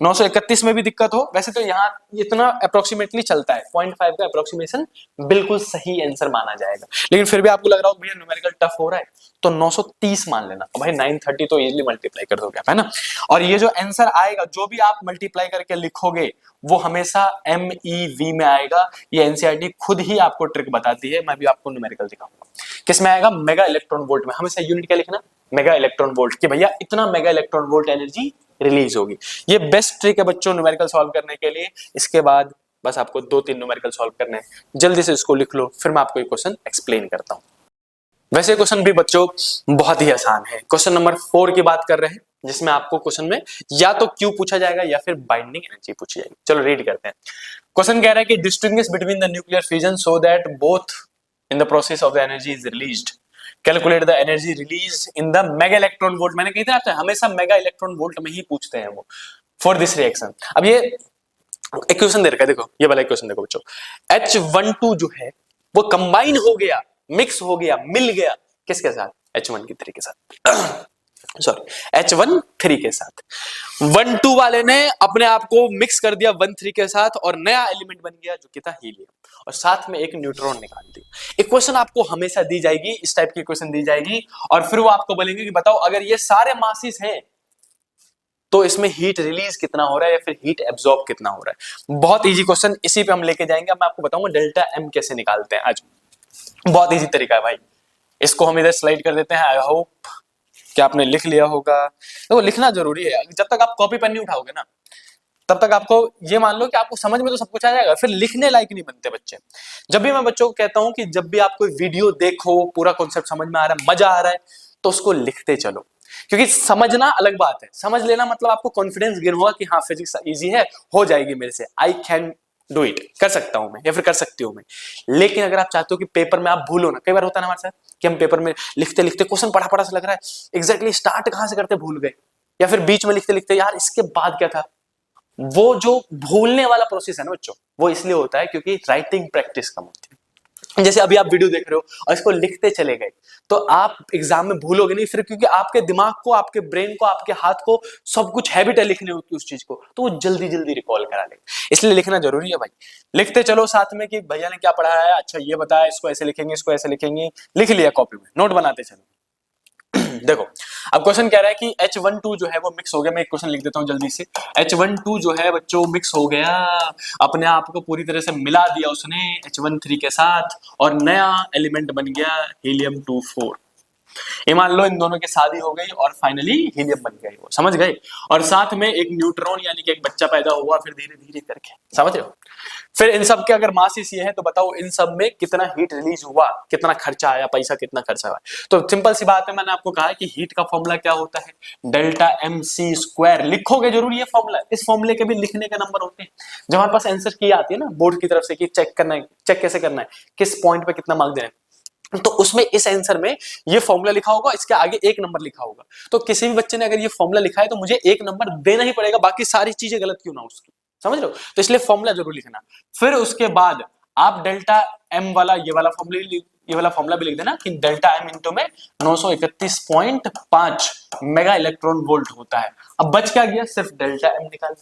931 में भी दिक्कत हो, वैसे तो यहाँ इतना अप्रोक्सीमेटली चलता है, 0.5 का अप्रोक्सीमेशन बिल्कुल सही आंसर माना जाएगा, लेकिन फिर भी आपको लग रहा हो भैया न्यूमेरिकल टफ हो रहा है तो 930 मान लेना, भाई 930 तो इजीली मल्टीप्लाई कर दोगे है ना। और ये जो आंसर आएगा जो भी आप मल्टीप्लाई करके लिखोगे वो हमेशा MEV में आएगा। ये एनसीईआरटी खुद ही आपको ट्रिक बताती है, मैं भी आपको न्यूमेरिकल दिखाऊंगा। किसमें आएगा? मेगा इलेक्ट्रॉन वोल्ट में। हमेशा यूनिट क्या लिखना? मेगा इलेक्ट्रॉन वोल्ट, कि भैया इतना mega electron volt energy release होगी। ये बेस्ट ट्रिक है बच्चों न्यूमेरिकल सॉल्व करने के लिए। इसके बाद बस आपको 2-3 न्यूमेरिकल सॉल्व करने हैं, जल्दी से इसको लिख लो, फिर मैं आपको ये क्वेश्चन एक्सप्लेन करता हूं। वैसे क्वेश्चन भी बच्चों बहुत ही आसान है। क्वेश्चन नंबर 4 की बात कर रहे हैं, जिसमें आपको क्वेश्चन में या तो क्यू पूछा जाएगा या फिर बाइंडिंग एनर्जी पूछी जाएगी। चलो रीड करते हैं। क्वेश्चन कह रहा है कि distinguish between the nuclear fusion so that both in the process of the energy is released, calculate the energy release in the mega electron volt. मैंने कही था आपसे हमेशा मेगा इलेक्ट्रॉन वोल्ट में ही पूछते हैं वो, फॉर दिस रिएक्शन। अब ये इक्वेशन दे रखा है, देखो ये वाला इक्वेशन देखो बच्चों, H12 जो है वो कंबाइन हो गया, मिक्स हो गया, मिल गया किसके साथ? H13 के साथ सॉरी H13 के साथ। 12 वाले ने अपने आप को मिक्स कर दिया 13 के साथ और नया एलिमेंट बन गया जो कि था हीलियम, और साथ में एक न्यूट्रॉन निकाल दिया। इक्वेशन आपको हमेशा दी जाएगी, इस टाइप की इक्वेशन दी जाएगी, और फिर वो आपको बोलेंगे कि बताओ अगर ये सारे मासेस हैं तो इसमें हीट रिलीज कितना हो रहा है या फिर हीट एब्जॉर्ब कितना हो रहा है। बहुत इजी क्वेश्चन, इसी पे हम लेके जाएंगे। मैं आपको बताऊंगा डेल्टा एम कैसे निकालते हैं आज। बहुत इजी तरीका है भाई। इसको हम इधर स्लाइड कर देते हैं। आई होप कि आपने लिख लिया होगा। तो लिखना जरूरी है, जब तक आप कॉपी पेन नहीं उठाओगे ना तब तक आपको ये मान लो कि आपको समझ में तो सब कुछ आ जाएगा, फिर लिखने लायक नहीं बनते बच्चे। जब भी मैं बच्चों को कहता हूं कि जब भी आप कोई वीडियो देखो, पूरा कॉन्सेप्ट समझ में आ रहा है, मजा आ रहा है, तो उसको लिखते चलो, क्योंकि समझना अलग बात है, समझ लेना मतलब आपको कॉन्फिडेंस गेन होगा कि हाँ फिजिक्स इजी है, हो जाएगी मेरे से, आई कैन डू इट, कर सकता हूं मैं या फिर कर सकती हूं मैं। लेकिन अगर आप चाहते हो कि पेपर में आप भूलो ना, कई बार होता है ना हमारे साथ कि हम पेपर में लिखते लिखते क्वेश्चन पढ़ा पढ़ा सा लग रहा है, एग्जैक्टली स्टार्ट कहां से करते भूल गए, या फिर बीच में लिखते लिखते यार इसके बाद क्या था। वो जो भूलने वाला प्रोसेस है ना बच्चों, वो इसलिए होता है क्योंकि राइटिंग प्रैक्टिस कम होती है। जैसे अभी आप वीडियो देख रहे हो और इसको लिखते चले गए तो आप एग्जाम में भूलोगे नहीं फिर, क्योंकि आपके दिमाग को, आपके ब्रेन को, आपके हाथ को सब कुछ हैबिट है लिखने की उस चीज को, तो वो जल्दी जल्दी रिकॉल करा लेगा। इसलिए लिखना जरूरी है भाई। लिखते चलो साथ में कि भैया ने क्या पढ़ाया है, अच्छा ये बताया, इसको ऐसे लिखेंगे, इसको ऐसे लिखेंगे, लिख लिया कॉपी में, नोट बनाते चलो। देखो अब क्वेश्चन कह रहा है कि H12 जो है वो मिक्स हो गया। मैं एक क्वेश्चन लिख देता हूं जल्दी से। H12 जो है बच्चों मिक्स हो गया, अपने आप को पूरी तरह से मिला दिया उसने H13 के साथ, और नया एलिमेंट बन गया हीलियम 24। ये मान लो इन दोनों की शादी हो गई और फाइनली हीलियम बन गए, वो समझ गए, और साथ में एक न्यूट्रॉन यानी कि एक बच्चा पैदा हुआ, फिर धीरे धीरे करके, समझ रहे हो। फिर इन सब के अगर मास ही ये है तो बताओ इन सब में कितना हीट रिलीज हुआ, कितना खर्चा आया, पैसा कितना खर्चा हुआ। तो सिंपल सी बात है, मैंने आपको कहा कि हीट का फॉर्मूला क्या होता है, डेल्टा MC²। लिखोगे जरूर ये फॉर्मूला, इस फॉर्मूले के भी लिखने के नंबर होते हैं। जब हमारे पास आंसर की आती है ना बोर्ड की तरफ से कि चेक करना है, चेक कैसे करना है, किस पॉइंट पे कितना मार्क देना है, तो उसमें इस आंसर में ये फॉर्मूला लिखा होगा, इसके आगे एक नंबर लिखा होगा। तो किसी भी बच्चे ने अगर ये फॉर्मूला लिखा है तो मुझे एक नंबर देना ही पड़ेगा, बाकी सारी चीजें गलत क्यों ना उसकी, समझ लो। तो इसलिए फॉर्मूला जरूर लिखना। फिर उसके बाद आप डेल्टा एम वाला ये वाला फॉर्मूला भी लिख देना कि डेल्टा एम इंटू में 931.5 मेगा इलेक्ट्रॉन वोल्ट होता है। अब बच क्या गया, सिर्फ डेल्टा एम निकाल।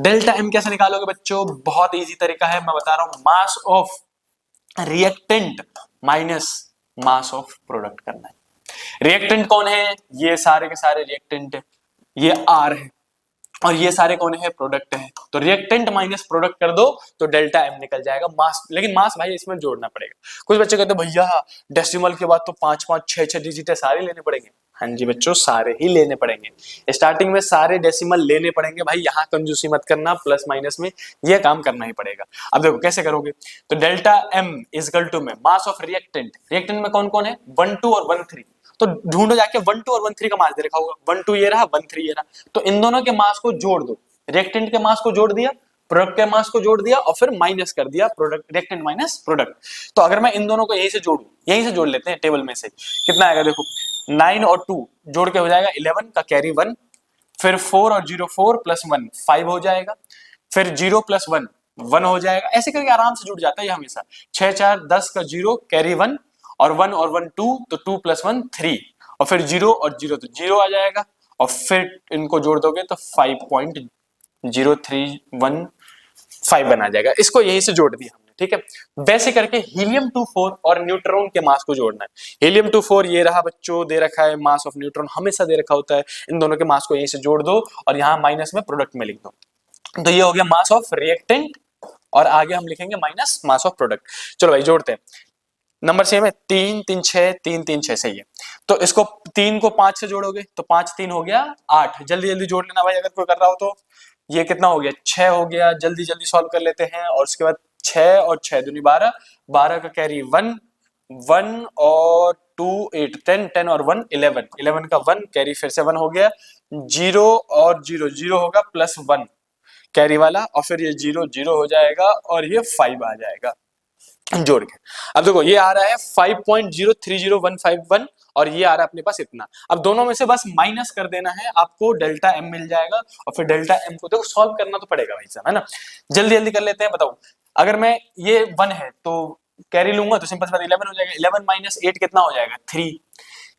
डेल्टा एम कैसे निकालोगे बच्चों, बहुत इजी तरीका है, मैं बता रहा हूं। मास of reactant minus mass of product करना है। रिएक्टेंट कौन है, ये सारे के सारे रिएक्टेंट है, ये आर है, और ये सारे कौन है, प्रोडक्ट है। तो रिएक्टेंट माइनस प्रोडक्ट कर दो तो डेल्टा एम निकल जाएगा। मास, लेकिन मास भाई इसमें जोड़ना पड़ेगा। कुछ बच्चे कहते हैं भैया डेसिमल के बाद तो 5-5, 6-6 डिजिट है, सारे लेने पड़ेंगे। हाँ जी बच्चों, सारे ही लेने पड़ेंगे। स्टार्टिंग में सारे डेसिमल लेने पड़ेंगे भाई, यहाँ कंजूसी मत करना, प्लस माइनस में ये काम करना ही पड़ेगा। अब देखो कैसे करोगे, तो डेल्टा एम इजकल टू में मास ऑफ रिएक्टेंट, रिएक्टेंट में कौन कौन है, 1, 2 और 1, 3। तो ढूंढो जाके 1, 2 और 1, 3 का मास दे रखा होगा, 1, 2 ये रहा, 1, 3 ये रहा, तो इन दोनों के मास को जोड़ दो। रिएक्टेंट के मास को जोड़ दिया, प्रोडक्ट के मास को जोड़ दिया, और फिर माइनस कर दिया प्रोडक्ट, रिएक्टेंट माइनस प्रोडक्ट। तो अगर मैं इन दोनों को यहीं से जोड़ू, यहीं से जोड़ लेते हैं टेबल में से, कितना आएगा देखो, 9 और 2 जोड़ के हो जाएगा 11 का कैरी 1, फिर 4 और 0 4 प्लस 1 5 हो जाएगा, फिर 0 प्लस 1 1 हो जाएगा। ऐसे करके आराम से जुड़ जाता है ये हमेशा। 6 4 10 का 0 कैरी 1, और 1 और 1 2, तो 2 प्लस 1 3, और फिर 0 और 0 तो 0 आ जाएगा, और फिर इनको जोड़ दोगे तो 5.0 0.0315 बना जाएगा। इसको यहीं से जोड़ दिया हमने, ठीक है। वैसे करके हीलियम-24 और न्यूट्रॉन के मास को जोड़ना है। हीलियम-24 ये रहा बच्चों, दे रखा है, मास ऑफ न्यूट्रॉन हमेशा दे रखा होता है। इन दोनों के मास को यहीं से जोड़ दो और यहाँ माइनस में प्रोडक्ट में लिख दो। तो ये हो गया मास ऑफ रिएक्टेंट और आगे हम लिखेंगे माइनस मास ऑफ प्रोडक्ट। चलो भाई जोड़ते हैं। नंबर सेम है, 3 3 6 3 3 6 सही है। तो इसको 3 को 5 से जोड़ोगे तो 5 3 हो गया 8। जल्दी जल्दी जोड़ लेना भाई अगर कोई कर रहा हो तो। ये कितना हो गया, 6 हो गया। जल्दी जल्दी सॉल्व कर लेते हैं। और उसके बाद 6 और 6 दूनी 12, 12 का कैरी 1, 1 और 2 8, 10 10 और 1 11, 11 का 1 कैरी फिर से 1 हो गया। 0 और 0 0 होगा प्लस 1 कैरी वाला, और फिर ये 0 0 हो जाएगा और ये 5 आ जाएगा जोड़ के। अब देखो ये आ रहा है 5.030151 और ये आ रहा है अपने पास इतना। अब दोनों में से बस माइनस कर देना है, आपको डेल्टा एम मिल जाएगा। और फिर डेल्टा एम को देखो सॉल्व करना तो पड़ेगा भाई साहब, है ना। जल्दी जल्दी कर लेते हैं। बताओ अगर मैं ये 1 है तो कैरी लूंगा तो सिंपल सी बात 11 हो जाएगा। 11 माइनस 8 कितना हो जाएगा, 3।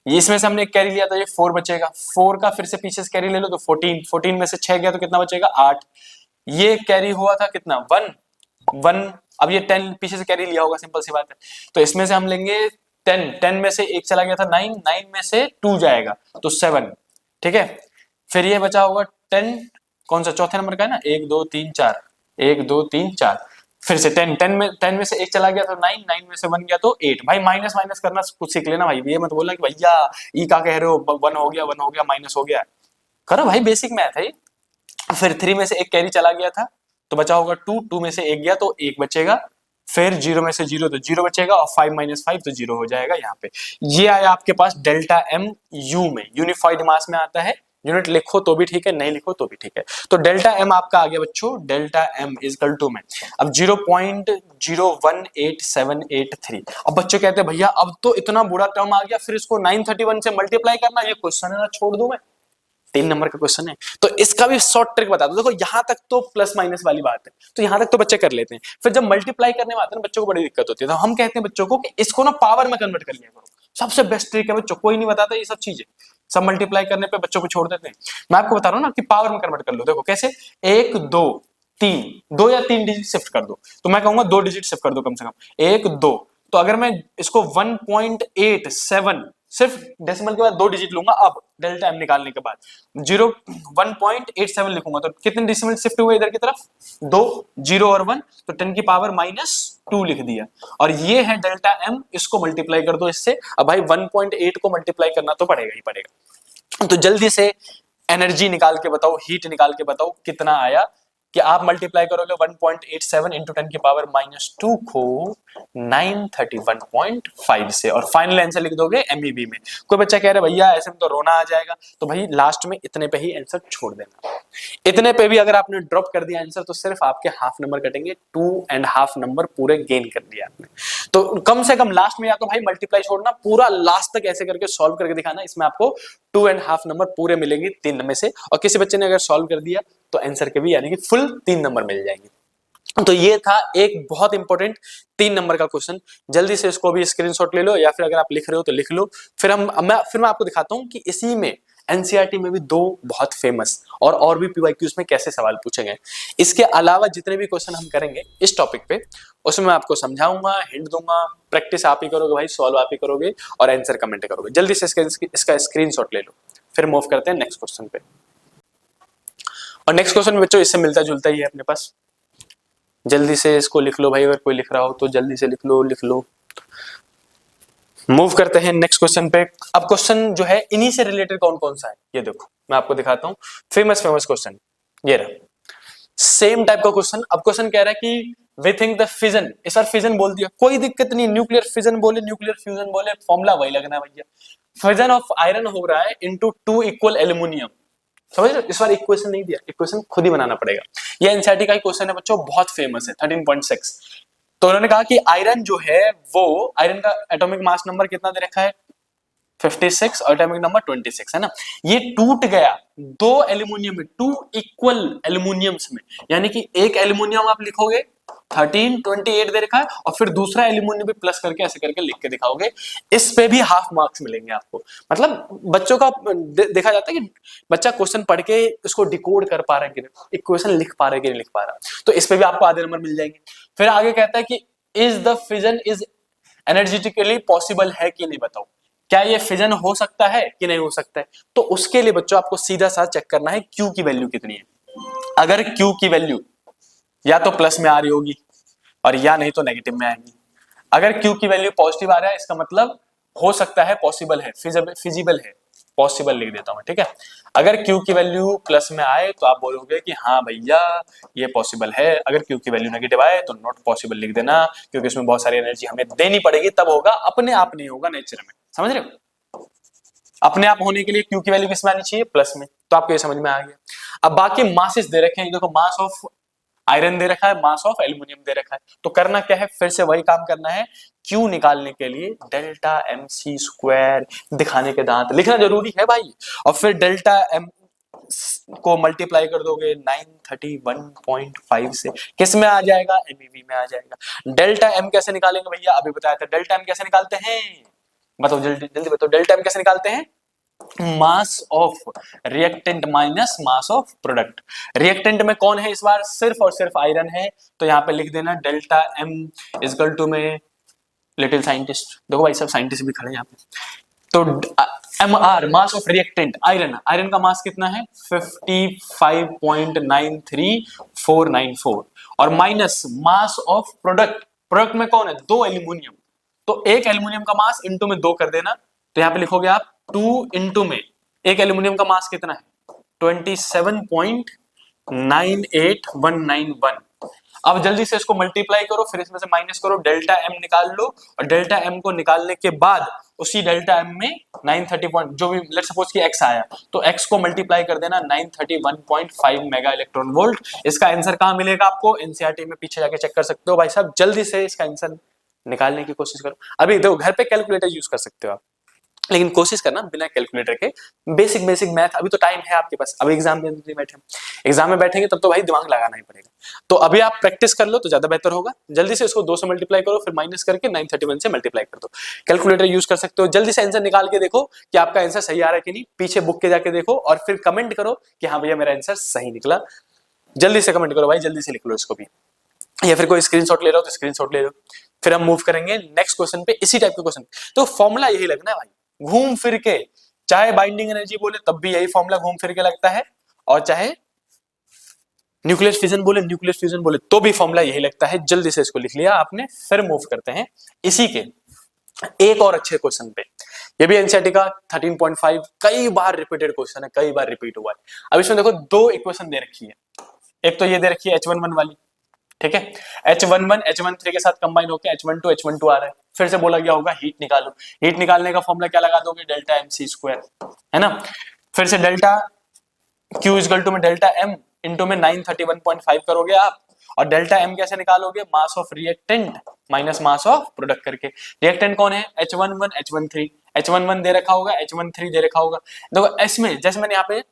ये इसमें से हमने एक कैरी लिया था, ये 4 बचेगा। 4 का फिर से पीछे से कैरी ले लो तो 14, 14 में से 6 गया तो कितना बचेगा, 8। ये कैरी हुआ था कितना, 1 1। अब ये 10 पीछे से कैरी लिया होगा, सिंपल सी बात है। तो इसमें से हम लेंगे 10, 10 में से एक चला गया था 9, 9 में से 2 जाएगा तो 7, ठीक है। फिर ये बचा होगा 10, कौन सा चौथे नंबर का है ना, 1 2 3 4, 1 2 3 4। फिर से 10, 10 में से एक चला गया तो 9, 9 में से 1 गया तो 8। भाई माइनस माइनस करना कुछ सीख लेना भाई, ये मत बोलना कि भैया ई का कह रहे हो, 1 हो गया, 1 हो गया, माइनस हो गया। करो भाई, बेसिक मैथ है। फिर 3 में से एक कैरी चला गया था तो बचा होगा 2, 2 में से एक गया तो 1 बचेगा। फिर 0 में से 0 तो 0 बचेगा और 5 माइनस 5 तो 0 हो जाएगा यहाँ पे। ये आया आपके पास डेल्टा एम यू में, यूनिफाइड मास में आता है। यूनिट लिखो तो भी ठीक है, नहीं लिखो तो भी ठीक है। तो डेल्टा एम आपका आ गया बच्चों, delta M is equal to में अब 0.018783। अब बच्चे कहते हैं भैया अब तो इतना बुरा टर्म आ गया, फिर इसको 931 से मल्टीप्लाई करना, ये क्वेश्चन है ना, छोड़ दूं मैं। 3 नंबर का क्वेश्चन है तो इसका भी शॉर्ट ट्रिक बता दो। देखो यहां तक तो प्लस माइनस वाली बात है, तो यहां तक तो बच्चे कर लेते हैं। फिर जब मल्टीप्लाई करने में आते हैं बच्चों को बड़ी दिक्कत होती है, तो हम कहते हैं बच्चों को कि इसको ना पावर में कन्वर्ट कर लिया करो। सबसे बेस्ट ट्रिक है बच्चों, कोई नहीं बताता ये सब चीजें, सब मल्टीप्लाई करने पे बच्चों को छोड़ देते हैं। मैं आपको बता रहा हूं ना कि पावर में कन्वर्ट कर लो। देखो कैसे, 1 2 3, 2 या 3 डिजिट शिफ्ट कर दो, तो मैं कहूंगा 2 डिजिट शिफ्ट कर दो कम से कम, 1 2। तो अगर मैं इसको 1.87 सिर्फ डेसिमल के बाद 2 डिजिट लूंगा, अब डेल्टा एम निकालने के बाद 1.87 लिखूंगा तो कितने डेसिमल शिफ्ट हुए इधर की तरफ, 2, 0 और 1, तो 10 की पावर -2 लिख दिया। और ये है डेल्टा एम, इसको मल्टीप्लाई कर दो इससे। अब भाई 1.8 को मल्टीप्लाई करना तो पड़ेगा ही पड़ेगा। तो जल्दी से एनर्जी निकाल के बताओ, हीट निकाल के बताओ कितना आया। कि आप मल्टीप्लाई करोगे 1.87 इंटू 10 की पावर -2 को 931.5 से और फाइनल आंसर लिख दोगे एमईबी में। कोई बच्चा कह रहा है भैया ऐसे में तो रोना आ जाएगा, तो भाई लास्ट में इतने पे ही आंसर छोड़ देना। इतने पे भी अगर आपने ड्रॉप कर दिया आंसर तो सिर्फ आपके हाफ नंबर कटेंगे, 2.5 नंबर पूरे गेन कर दिया आपने। तो कम से कम लास्ट में या तो भाई मल्टीप्लाई छोड़ना, पूरा लास्ट तक ऐसे करके सॉल्व करके दिखाना, इसमें आपको 2.5 नंबर पूरे मिलेंगे 3 में से। और किसी बच्चे ने अगर सॉल्व कर दिया तो आंसर के भी यानी कि फुल 3 नंबर मिल जाएंगे। तो ये था एक बहुत इंपॉर्टेंट 3 नंबर का क्वेश्चन। जल्दी से इसको भी स्क्रीनशॉट ले लो, या फिर अगर आप लिख रहे हो तो लिख लो। फिर मैं आपको दिखाता हूं कि इसी में एनसीईआरटी में भी 2 बहुत फेमस और भी पीवाईक्यूज में कैसे सवाल पूछे गए। इसके अलावा जितने भी क्वेश्चन हम करेंगे इस टॉपिक पे, उसमें मैं आपको समझाऊंगा, हिंट दूंगा। प्रैक्टिस आप ही करोगे भाई, सॉल्व आप ही करोगे और आंसर कमेंट करोगे। जल्दी से इसका स्क्रीनशॉट ले लो, फिर मूव करते हैं नेक्स्ट क्वेश्चन पे। और नेक्स्ट क्वेश्चन बच्चों इससे मिलता जुलता ही है अपने पास। जल्दी से इसको लिख लो भाई, अगर कोई लिख रहा हो तो जल्दी से लिख लो। मूव करते हैं नेक्स्ट क्वेश्चन पे। अब क्वेश्चन जो है इन्हीं से रिलेटेड कौन कौन सा है ये देखो, मैं आपको दिखाता हूं। फेमस क्वेश्चन ये रहा, सेम टाइप का क्वेश्चन। अब क्वेश्चन कह रहा है कि वी थिंक द फिजन, इस बार फिजन बोल दिया, कोई दिक्कत नहीं, न्यूक्लियर फिजन बोले, न्यूक्लियर फ्यूजन बोले, फॉर्मूला वही लगना है भैया। फिजन ऑफ आयरन हो रहा है इनटू 2 इक्वल एल्यूमिनियम। समझ रहे हो, इस बार इक्वेशन नहीं दिया, इक्वेशन खुद ही बनाना पड़ेगा। ये एनसीईआरटी का क्वेश्चन है बच्चों, बहुत फेमस है, 13.6। तो उन्होंने कहा कि आयरन जो है वो, आयरन का एटॉमिक मास नंबर कितना दे रखा है 56 और एटॉमिक नंबर 26 है ना। ये टूट गया 2 एल्यूमिनियम में, 2 इक्वल एल्यूमिनियम्स में, यानी कि एक एल्यूमिनियम आप लिखोगे 1328 दे रखा है, और फिर दूसरा एल्यूमिनियम भी प्लस करके ऐसे करके लिख के दिखाओगे, इस पे भी हाफ मार्क्स मिलेंगे आपको। मतलब बच्चों का देखा जाता है कि बच्चा क्वेश्चन पढ़ के उसको डिकोड कर पा रहा है कि नहीं, इक्वेशन लिख पा रहा है कि नहीं लिख पा रहा, तो इस पे भी आपको आधे नंबर मिल जाएंगे। फिर आगे कहता है कि is the fission is energetically possible है कि नहीं, बताओ क्या ये फिजन हो सकता है कि नहीं हो सकता है। तो उसके लिए बच्चों आपको सीधा सा चेक करना है क्यू की वैल्यू कितनी है। अगर क्यू की वैल्यू या तो प्लस में आ रही होगी और या नहीं तो नेगेटिव में आएंगी। अगर क्यू की वैल्यू पॉजिटिव आ रहा है इसका मतलब हो सकता है, पॉसिबल है, फिजिबल है, पॉसिबल लिख देता हूं, ठीक है। अगर क्यू की वैल्यू प्लस में आए तो आप बोलोगे कि हाँ भैया ये पॉसिबल है। अगर क्यू की वैल्यू नेगेटिव आए तो नॉट पॉसिबल लिख देना, क्योंकि इसमें बहुत सारी एनर्जी हमें देनी पड़ेगी, तब होगा, अपने आप नहीं होगा नेचर में। समझ रहे हो? अपने आप होने के लिए क्यू की वैल्यू किस में आनी चाहिए? प्लस में। तो आपको ये समझ में आ गया। अब बाकी मासेस दे रखे हैं, देखो मास ऑफ आयरन दे रखा है, मास ऑफ एल्यूमिनियम दे रखा है, तो करना क्या है, फिर से वही काम करना है। क्यू निकालने के लिए डेल्टा एम सी स्क्वायर, दिखाने के दांत लिखना जरूरी है भाई, और फिर डेल्टा एम को मल्टीप्लाई कर दोगे 931.5 से, किस में आ जाएगा? एमईवी में आ जाएगा। डेल्टा एम कैसे निकालेंगे भैया? अभी बताया था। डेल्टा एम कैसे निकालते हैं? बताओ जल्दी जल्दी बताओ, डेल्टा एम कैसे निकालते हैं? मास of reactant minus mass of product. Reactant में कौन है इस बार? सिर्फ और सिर्फ आयरन है, तो यहां पे लिख देना डेल्टा एम इजकल टू में लिटिल साइंटिस्ट, देखो भाई सब साइंटिस्ट भी खड़े हैं यहाँ पे, तो M R mass of reactant iron, iron का मास कितना है? 55.93494, और माइनस मास ऑफ प्रोडक्ट, प्रोडक्ट में कौन है? 2 एल्यूमिनियम, तो एक एल्यूमिनियम का मास इंटू में 2 कर देना, तो यहां पे लिखोगे आप 2 इंटू में एक एल्यूमिनियम का मास कितना है? 27.98191। अब जल्दी से इसको मल्टीप्लाई करो, फिर इसमें से माइनस करो, डेल्टा एम निकाल लो, और डेल्टा एम को निकालने के बाद उसी डेल्टा एम में 930 पॉइंट जो भी लेट्स सपोज कि एक्स आया, तो एक्स को मल्टीप्लाई कर देना 931.5 मेगा इलेक्ट्रॉन वोल्ट। इसका आंसर कहां मिलेगा आपको? एनसीईआरटी में पीछे जाके चेक कर सकते हो भाई साहब। जल्दी से इसका आंसर निकालने की कोशिश करो। अभी देखो घर पे कैलकुलेटर यूज कर सकते हो आप, लेकिन कोशिश करना बिना कैलकुलेटर के, बेसिक बेसिक मैथ। अभी तो टाइम है आपके पास, अभी एग्जाम में बैठे, एग्जाम में बैठेंगे तब तो भाई दिमाग लगाना ही पड़ेगा। तो अभी आप प्रैक्टिस कर लो तो ज्यादा बेहतर होगा। जल्दी से इसको 2 से मल्टीप्लाई करो, फिर माइनस करके 931 से मल्टीप्लाई कर दो। कैलकुलेटर यूज कर सकते हो। जल्दी से आंसर निकाल के देखो कि आपका आंसर सही आ रहा है कि नहीं, पीछे बुक के जाके देखो, और फिर कमेंट करो कि हाँ भैया मेरा आंसर सही निकला। जल्दी से कमेंट करो भाई, जल्दी से लिख लो इसको भी, या फिर कोई स्क्रीनशॉट ले रहा हो तो स्क्रीनशॉट ले लो। फिर हम मूव करेंगे नेक्स्ट क्वेश्चन पे, इसी टाइप के क्वेश्चन। तो फॉर्मूला यही लगना है भाई, घूम फिर के, चाहे बाइंडिंग एनर्जी बोले तब भी यही फॉर्मूला घूम फिर के लगता है, और चाहे न्यूक्लियर फिजन बोले तो भी फॉर्मूला यही लगता है। जल्दी से इसको लिख लिया आपने, फिर मूव करते हैं इसी के एक और अच्छे क्वेश्चन पे। ये भी एनसीईआरटी का 13.5 कई बार रिपीटेड क्वेश्चन है, कई बार रिपीट हुआ है। अब इसमें देखो 2 इक्वेशन दे रखी है, एक तो ये दे रखी है H11 वाली, ठीक है, H11 H13 के साथ कंबाइन होकर H12 H12 आ रहा है। फिर से बोला गया होगा हीट निकालो, हीट निकालने का फॉर्मूला क्या लगा दोगे? डेल्टा एम सी स्क्वायर, है ना। फिर से डेल्टा Q इजकल टू में डेल्टा एम इंटू में 931.5 करोगे आप, और डेल्टा एम कैसे निकालोगे? Mass of reactant minus mass of product करके। रिएक्टेंट कौन है? H11 H13, H11 दे रखा होगा, H13 दे रखा होगा। देखो इसमें जैसे मैंने यहाँ पे,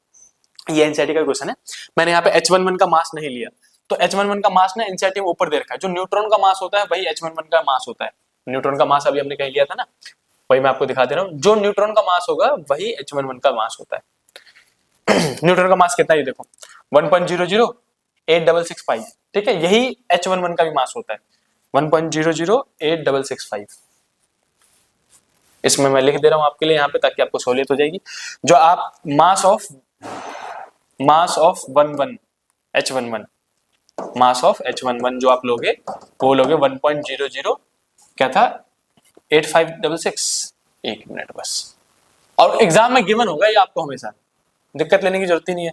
ये एनसीईआरटी का क्वेश्चन है, मैंने यहाँ पे H11 का मास नहीं लिया, तो H11 का मास ना एनसीईआरटी में ऊपर दे रखा है, जो न्यूट्रॉन का मास होता है वही H11 का मास होता है। न्यूट्रॉन का मास अभी हमने कहीं लिया था ना, वही मैं आपको दिखा दे रहा हूँ, जो न्यूट्रॉन का मास होगा वही H11 का मास होता है। न्यूट्रॉन का मास कितना है? देखो 1.008665, ठीक है, यही H11 का भी मास होता है 1.008665। इसमें मैं लिख दे रहा हूं आपके लिए यहाँ पे, ताकि आपको सहूलियत हो जाएगी। जो आप mass of 11 H11, mass of H11 जो आप लोगे वो लोगे 1.00 क्या था? 8566। एक मिनट बस, और एग्जाम में गिवन होगा ये आपको, हमेशा दिक्कत लेने की जरूरत ही नहीं है।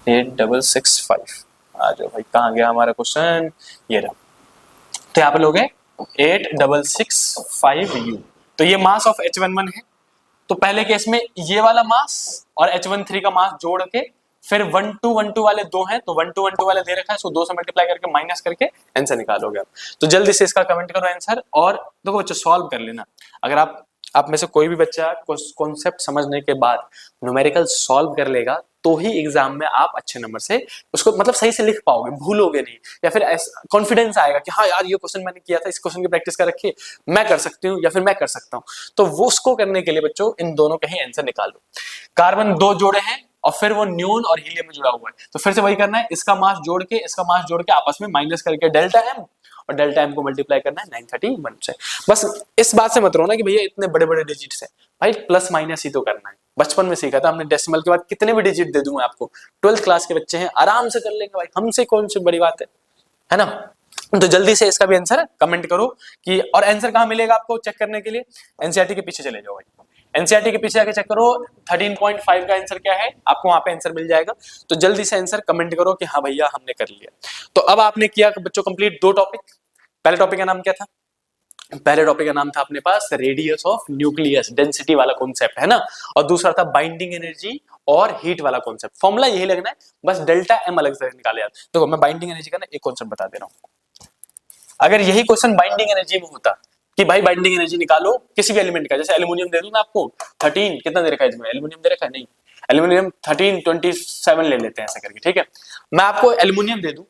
8665 आ जाओ भाई, कहाँ गया हमारा क्वेश्चन? ये रहा। तो यहाँ पे लोगे 8665U, तो ये मास ऑफ H11 है। तो पहले केस में ये वाला मास और H13 का मास जोड़ के, फिर 1212 वाले 2 हैं, तो 1212 वाले दे रखा है, इसको 2 से मल्टीप्लाई करके माइनस करके आंसर निकालोगे आप। तो जल्दी से इसका कमेंट करो आंसर, और देखो बच्चों सॉल्व कर लेना। अगर आप में से कोई भी बच्चा कॉन्सेप्ट समझने के बाद न्यूमेरिकल सॉल्व कर लेगा तो ही एग्जाम में आप अच्छे नंबर से उसको मतलब सही से लिख पाओगे, भूलोगे नहीं, या फिर कॉन्फिडेंस आएगा कि हाँ यार ये क्वेश्चन मैंने किया था, इस क्वेश्चन की प्रैक्टिस कर रखी है, मैं कर सकती हूँ या फिर मैं कर सकता हूँ। तो वो उसको करने के लिए बच्चों इन दोनों का ही आंसर निकालो। कार्बन 2 जोड़े हैं और फिर वो न्यून और हीलियम में जुड़ा हुआ है, तो फिर से वही करना है, इसका मास जोड़ के इसका मास जोड़ के आपस में माइनस करके डेल्टा एम, और डेल्टा एम को मल्टीप्लाई करना है 931 से। बस इस बात से मत रोना कि भैया इतने बड़े बड़े डिजिट्स है, भाई प्लस माइनस ही तो करना है। बचपन में सीखा था हमने, डेसिमल के बाद कितने भी डिजिट दे दूं मैं आपको, 12th क्लास के बच्चे हैं आराम से कर लेंगे भाई, हमसे कौन सी बड़ी बात है ना। तो जल्दी से इसका भी आंसर कमेंट करो कि, और आंसर कहां मिलेगा आपको चेक करने के लिए, एनसीईआरटी के पीछे चले जाओ भाई, एनसीईआरटी के पीछे आके चेक करो 13.5 का आंसर क्या है, आपको वहां पे आंसर मिल जाएगा। तो जल्दी से आंसर कमेंट करो कि हाँ भैया हमने कर लिया। तो अब आपने किया बच्चों कंप्लीट 2 टॉपिक। पहले टॉपिक का नाम क्या था, पहले टॉपिक का नाम था अपने पास रेडियस ऑफ न्यूक्लियस, डेंसिटी वाला कॉन्सेप्ट है ना, और दूसरा था बाइंडिंग एनर्जी और हीट वाला कॉन्सेप्ट। फॉर्मूला यही लगना है, बस डेल्टा एम अलग से निकाले यार। देखो मैं बाइंडिंग एनर्जी का ना एक कॉन्सेप्ट बता दे रहा हूं, अगर यही क्वेश्चन बाइंडिंग एनर्जी में होता कि भाई बाइंडिंग एनर्जी निकालो किसी भी एलिमेंट का, जैसे एल्यूमिनियम दे दूं मैं आपको 13, कितना दे रखा है इसमें, एल्यूमिनियम दे रखा है नहीं, एल्यूमिनियम 1327 ले लेते हैं ऐसा करके, ठीक है। मैं आपको एल्यूमिनियम दे दूं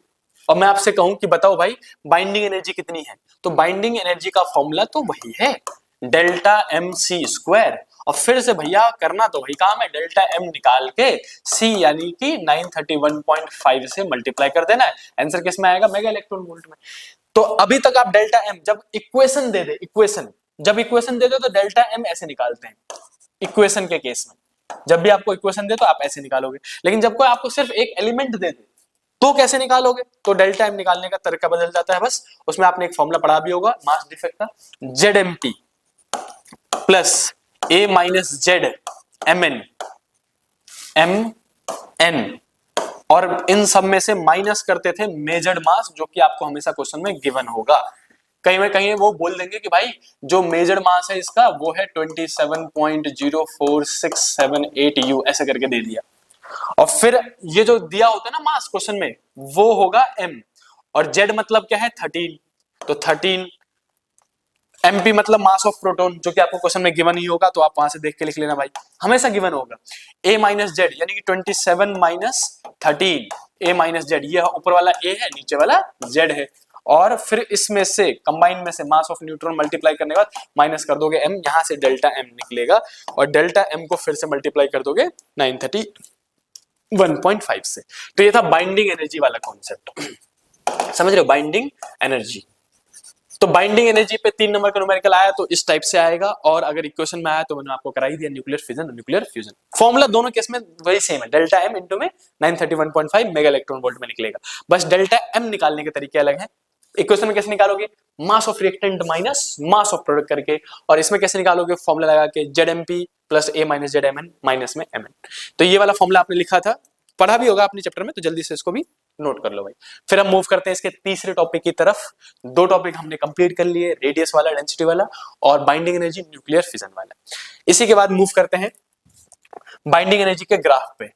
और मैं आपसे कहूं कि बताओ भाई बाइंडिंग एनर्जी कितनी है, तो बाइंडिंग एनर्जी का फॉर्मूला तो वही है डेल्टा एम सी स्क्वायर, और फिर से भैया करना तो वही काम है, डेल्टा एम निकाल के सी यानी कि 931.5 से मल्टीप्लाई कर देना है। आंसर किस में आएगा, मेगा इलेक्ट्रॉन वोल्ट में। तो अभी तक आप डेल्टा एम जब इक्वेशन दे दे, इक्वेशन जब इक्वेशन दे दो तो डेल्टा एम ऐसे निकालते हैं इक्वेशन के केस में, जब भी आपको इक्वेशन दे तो आप ऐसे निकालोगे, लेकिन जब कोई आपको सिर्फ एक एलिमेंट दे दे तो कैसे निकालोगे, तो डेल्टा एम निकालने का तरीका बदल जाता है बस, उसमें आपने एक फॉर्मूला पढ़ा भी होगा मास डिफेक्ट का, Z M P plus A minus Z M N M N, और इन सब में से माइनस करते थे मेजर्ड मास, जो कि आपको हमेशा क्वेश्चन में गिवन होगा। कहीं में कहीं वो बोल देंगे कि भाई जो मेजर्ड मास है इसका वो है 27.04678 U, ऐसे करके दे दिया, और फिर ये जो दिया होता है ना मास क्वेश्चन में वो होगा m, और z मतलब क्या है 13, तो 13 mp मतलब मास ऑफ प्रोटॉन, जो कि आपको क्वेश्चन में गिवन ही होगा, तो आप वहां से देख के लिख लेना भाई, हमेशा गिवन होगा। a माइनस जेड यानी कि 27 माइनस 13, a माइनस जेड, ये ऊपर वाला a है नीचे वाला z है, और फिर इसमें से कंबाइन में से मास ऑफ न्यूट्रॉन मल्टीप्लाई करने के बाद माइनस कर दोगे m, यहां से डेल्टा m निकलेगा, और डेल्टा m को फिर से मल्टीप्लाई कर दोगे 931.5 से। तो ये था बाइंडिंग एनर्जी वाला कॉन्सेप्ट, समझ रहे हो, बाइंडिंग एनर्जी। तो बाइंडिंग एनर्जी पे 3 नंबर का न्यूमेरिकल आया तो इस टाइप से आएगा, और अगर इक्वेशन में आया तो मैंने आपको कराई दिया न्यूक्लियर फिजन और न्यूक्लियर फ्यूजन। फॉर्मूला दोनों केस में वही सेम है, डेल्टा एम इंटू में 931.5 मेगा इलेक्ट्रॉन वोल्ट में निकलेगा, बस डेल्टा एम निकालने के तरीके अलग हैं। इक्वेशन में कैसे निकालोगे, mass of reactant minus mass of product करके, और इसमें कैसे निकालोगे, फॉर्मूला लगा के Z M P plus A minus Z M N minus में एम एन। तो ये वाला फॉर्मूला आपने लिखा था, पढ़ा भी होगा अपने चैप्टर में, तो जल्दी से इसको भी नोट कर लो भाई। फिर हम मूव करते हैं इसके तीसरे टॉपिक की तरफ। 2 टॉपिक हमने कंप्लीट कर लिए, रेडियस वाला, डेंसिटी वाला, और बाइंडिंग एनर्जी, न्यूक्लियर फिजन वाला। इसी के बाद मूव करते हैं बाइंडिंग एनर्जी के ग्राफ पे।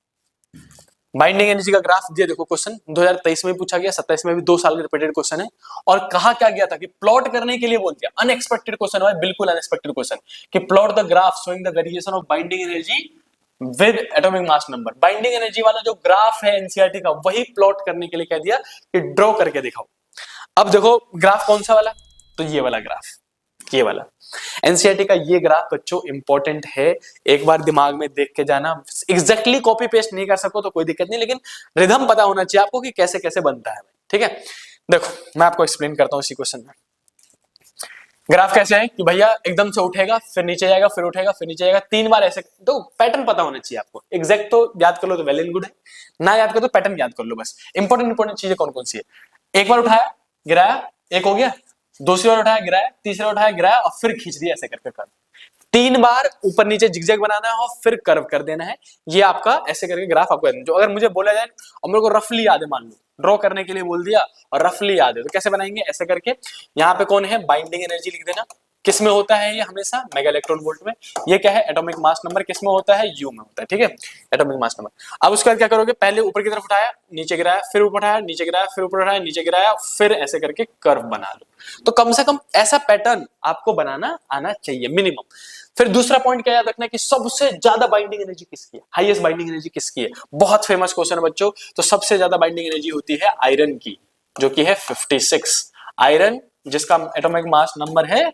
बाइंडिंग एनर्जी का ग्राफ ये देखो, क्वेश्चन 2023 में पूछा गया, 27 में भी 2 साल का रिपीटेड क्वेश्चन है, और कहा क्या गया था कि प्लॉट करने के लिए बोल दिया, अनएक्सपेक्टेड क्वेश्चन है, बिल्कुल अनएक्सपेक्टेड क्वेश्चन, कि plot the graph showing the variation of binding energy with atomic mass number. Binding energy वाला जो ग्राफ है एनसीईआरटी का, वही प्लॉट करने के लिए कह दिया कि ड्रॉ करके दिखाओ। अब देखो ग्राफ कौन सा वाला, तो ये वाला ग्राफ, ये वाला एनसीईआरटी का ये ग्राफ बच्चों इंपॉर्टेंट है, एक बार दिमाग में देख के जाना। एग्जैक्टली कॉपी पेस्ट नहीं कर सको तो कोई दिक्कत नहीं, लेकिन रिदम पता होना चाहिए आपको कि कैसे कैसे बनता है, ठीक है। देखो मैं आपको एक्सप्लेन करता हूं इसी क्वेश्चन में। ग्राफ कैसे है कि भैया एकदम से उठेगा, फिर नीचे जाएगा, फिर उठेगा, फिर नीचे जाएगा, 3 बार ऐसे, तो पैटर्न पता होना चाहिए आपको। एग्जैक्ट तो याद कर लो तो वेल एंड गुड है, ना याद करो तो पैटर्न याद कर लो बस। इंपॉर्टेंट चीजें कौन कौन सी है, एक बार उठाया गिराया, एक हो गया, दूसरी बार उठाया गिराया, तीसरी बार उठाया गिराया, और फिर खींच दिया ऐसे करके कर्व। 3 बार ऊपर नीचे जिगजैग बनाना है और फिर कर्व कर देना है। ये आपका ऐसे करके ग्राफ आपको, जो अगर मुझे बोला जाए और मेरे को रफली याद है, मान लो ड्रॉ करने के लिए बोल दिया और रफली याद है, तो कैसे बनाएंगे, ऐसे करके। यहाँ पे कौन है, बाइंडिंग एनर्जी लिख देना, किस में होता है ये हमेशा? मेगा इलेक्ट्रॉन वोल्ट में। ये क्या है? Atomic mass number. किस में होता है? यू में होता है, ठीक है, एटॉमिक मास नंबर। अब उसके बाद क्या करोगे? पहले ऊपर की तरफ उठाया, नीचे गिराया, फिर ऊपर उठाया, नीचे गिराया, फिर ऊपर उठाया, नीचे गिराया, फिर ऐसे करके कर्व बना लो। तो कम से कम ऐसा पैटर्न आपको बनाना आना चाहिए मिनिमम। फिर दूसरा पॉइंट क्या याद रखना है कि सबसे ज्यादा बाइंडिंग एनर्जी किसकी है? हाईएस्ट बाइंडिंग एनर्जी किसकी है? बहुत फेमस क्वेश्चन है बच्चों। तो सबसे ज्यादा बाइंडिंग एनर्जी होती है आयरन की, जो कि है 56। आयरन जिसका एटॉमिक मास नंबर है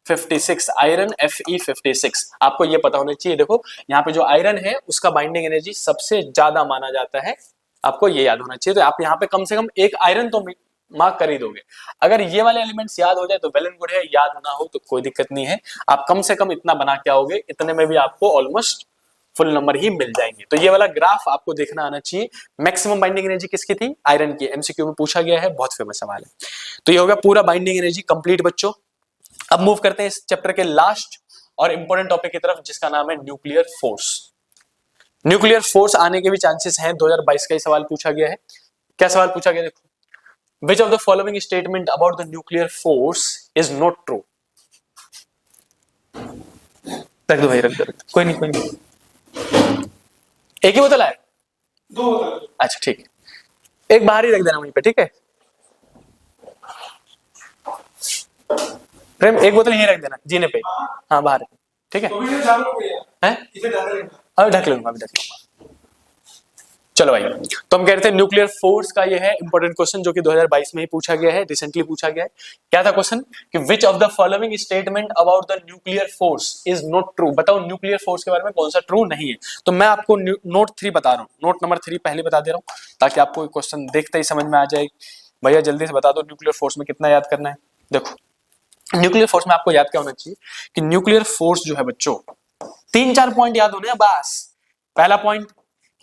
56, आयरन Fe56। आपको ये पता होना चाहिए। देखो यहाँ पे जो आयरन है उसका बाइंडिंग एनर्जी सबसे ज्यादा माना जाता है, आपको ये याद होना चाहिए। तो आप यहाँ पे कम से कम एक आयरन तो मार्क कर ही दोगे। अगर ये वाले एलिमेंट्स याद हो जाए तो वेल एंड गुड है, याद ना हो तो कोई दिक्कत नहीं है। आप कम से कम इतना बना के आओगे, इतने में भी आपको ऑलमोस्ट फुल नंबर ही मिल जाएंगे। तो ये वाला ग्राफ आपको देखना आना चाहिए। मैक्सिमम बाइंडिंग एनर्जी किसकी थी? आयरन की। एमसीक्यू में पूछा गया है, बहुत फेमस सवाल है। तो ये हो गया पूरा बाइंडिंग एनर्जी कंप्लीट बच्चों। अब मूव करते हैं इस चैप्टर के लास्ट और इंपॉर्टेंट टॉपिक की तरफ, जिसका नाम है न्यूक्लियर फोर्स। न्यूक्लियर फोर्स आने के भी चांसेस हैं। 2022 का ही सवाल पूछा गया है। क्या सवाल पूछा गया? देखो, which of the following statement about the nuclear force is not true? रख दो भाई, रख दो। कोई नहीं, कोई नहीं। एक ही बोतल है? दो बोतल। अच्छा ठीक है, एक बाहर ही रख देना वहीं पे, ठीक है। प्रेम एक बोतल यहीं रख देना जीने पे। हाँ बाहर, ठीक है। अभी ढक लूंगा, अभी ढक लूंगा। चलो भाई, तो हम कह रहे थे न्यूक्लियर फोर्स का ये है इंपॉर्टेंट क्वेश्चन, जो कि 2022 में ही पूछा गया है, रिसेंटली पूछा गया है। क्या था क्वेश्चन? कि which of the following statement about the nuclear force is not true? बताओ न्यूक्लियर फोर्स के बारे में कौन सा ट्रू नहीं है। तो मैं आपको नोट 3 बता रहा हूँ, नोट नंबर 3 पहले बता दे रहा हूँ, ताकि आपको क्वेश्चन देखते ही समझ में आ जाए। भैया जल्दी से बता दो न्यूक्लियर फोर्स में कितना याद करना है। देखो न्यूक्लियर फोर्स में आपको याद क्या होना चाहिए कि न्यूक्लियर फोर्स जो है बच्चों, 3-4 पॉइंट याद होने हैं बस। पहला पॉइंट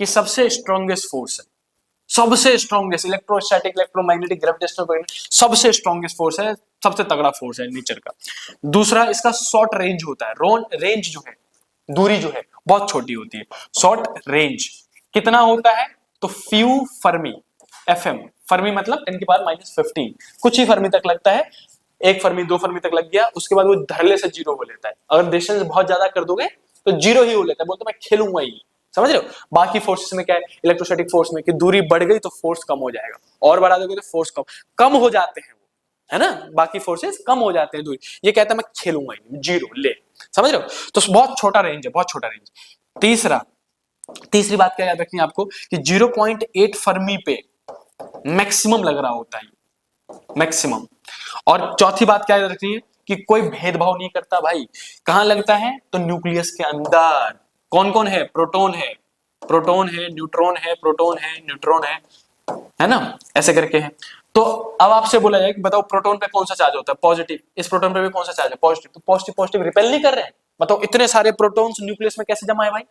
कि सबसे स्ट्रॉन्गेस्ट फोर्स है, सबसे स्ट्रॉन्गेस्ट, इलेक्ट्रोस्टैटिक, इलेक्ट्रोमैग्नेटिक, ग्रेविटेशनल, सबसे स्ट्रॉन्गेस्ट फोर्स है, सबसे तगड़ा फोर्स है नेचर का। दूसरा, इसका शॉर्ट रेंज होता है। रेंज जो है, दूरी जो है बहुत छोटी होती है। शॉर्ट रेंज कितना होता है? तो फ्यू फर्मी, FM फर्मी मतलब 10⁻⁻15, कुछ ही फर्मी तक लगता है। 1 फर्मी 2 फर्मी तक लग गया, उसके बाद वो धड़ल्ले से 0 हो लेता है। अगर डिस्टेंस बहुत ज्यादा कर दोगे तो 0 ही हो लेता है, बोलते मैं खेलूंगा ही। समझ रहे हो? बाकी फोर्सेस में क्या है? इलेक्ट्रोस्टैटिक फोर्स में कि दूरी बढ़ गई तो फोर्स कम हो जाएगा, और बढ़ा दोगे तो फोर्स कम हो जाते हैं वो, है ना। बाकी फोर्सेस कम हो जाते हैं दूरी। ये कहता है मैं खेलूंगा ही, 0 ले। समझ रहे हो? तो बहुत छोटा रेंज है, बहुत छोटा रेंज। तीसरी बात क्या याद रखनी है आपको कि 0.8 फर्मी पे मैक्सिमम लग रहा होता है, मैक्सिमम। और चौथी बात क्या याद रखनी है कि कोई भेदभाव नहीं करता भाई। कहां लगता है? तो न्यूक्लियस के अंदर। कौन कौन है? प्रोटॉन है, प्रोटॉन है, न्यूट्रॉन है, प्रोटॉन है, न्यूट्रॉन है ना, ऐसे करके है। तो अब आपसे बोला जाए कि बताओ प्रोटॉन पे कौन सा चार्ज होता है? पॉजिटिव। इस प्रोटॉन पे भी कौन सा चार्ज है? पॉजिटिव। तो पॉजिटिव पॉजिटिव रिपेल नहीं कर रहे हैं। बताओ इतने सारे प्रोटॉन्स न्यूक्लियस में कैसे जमा है भाई?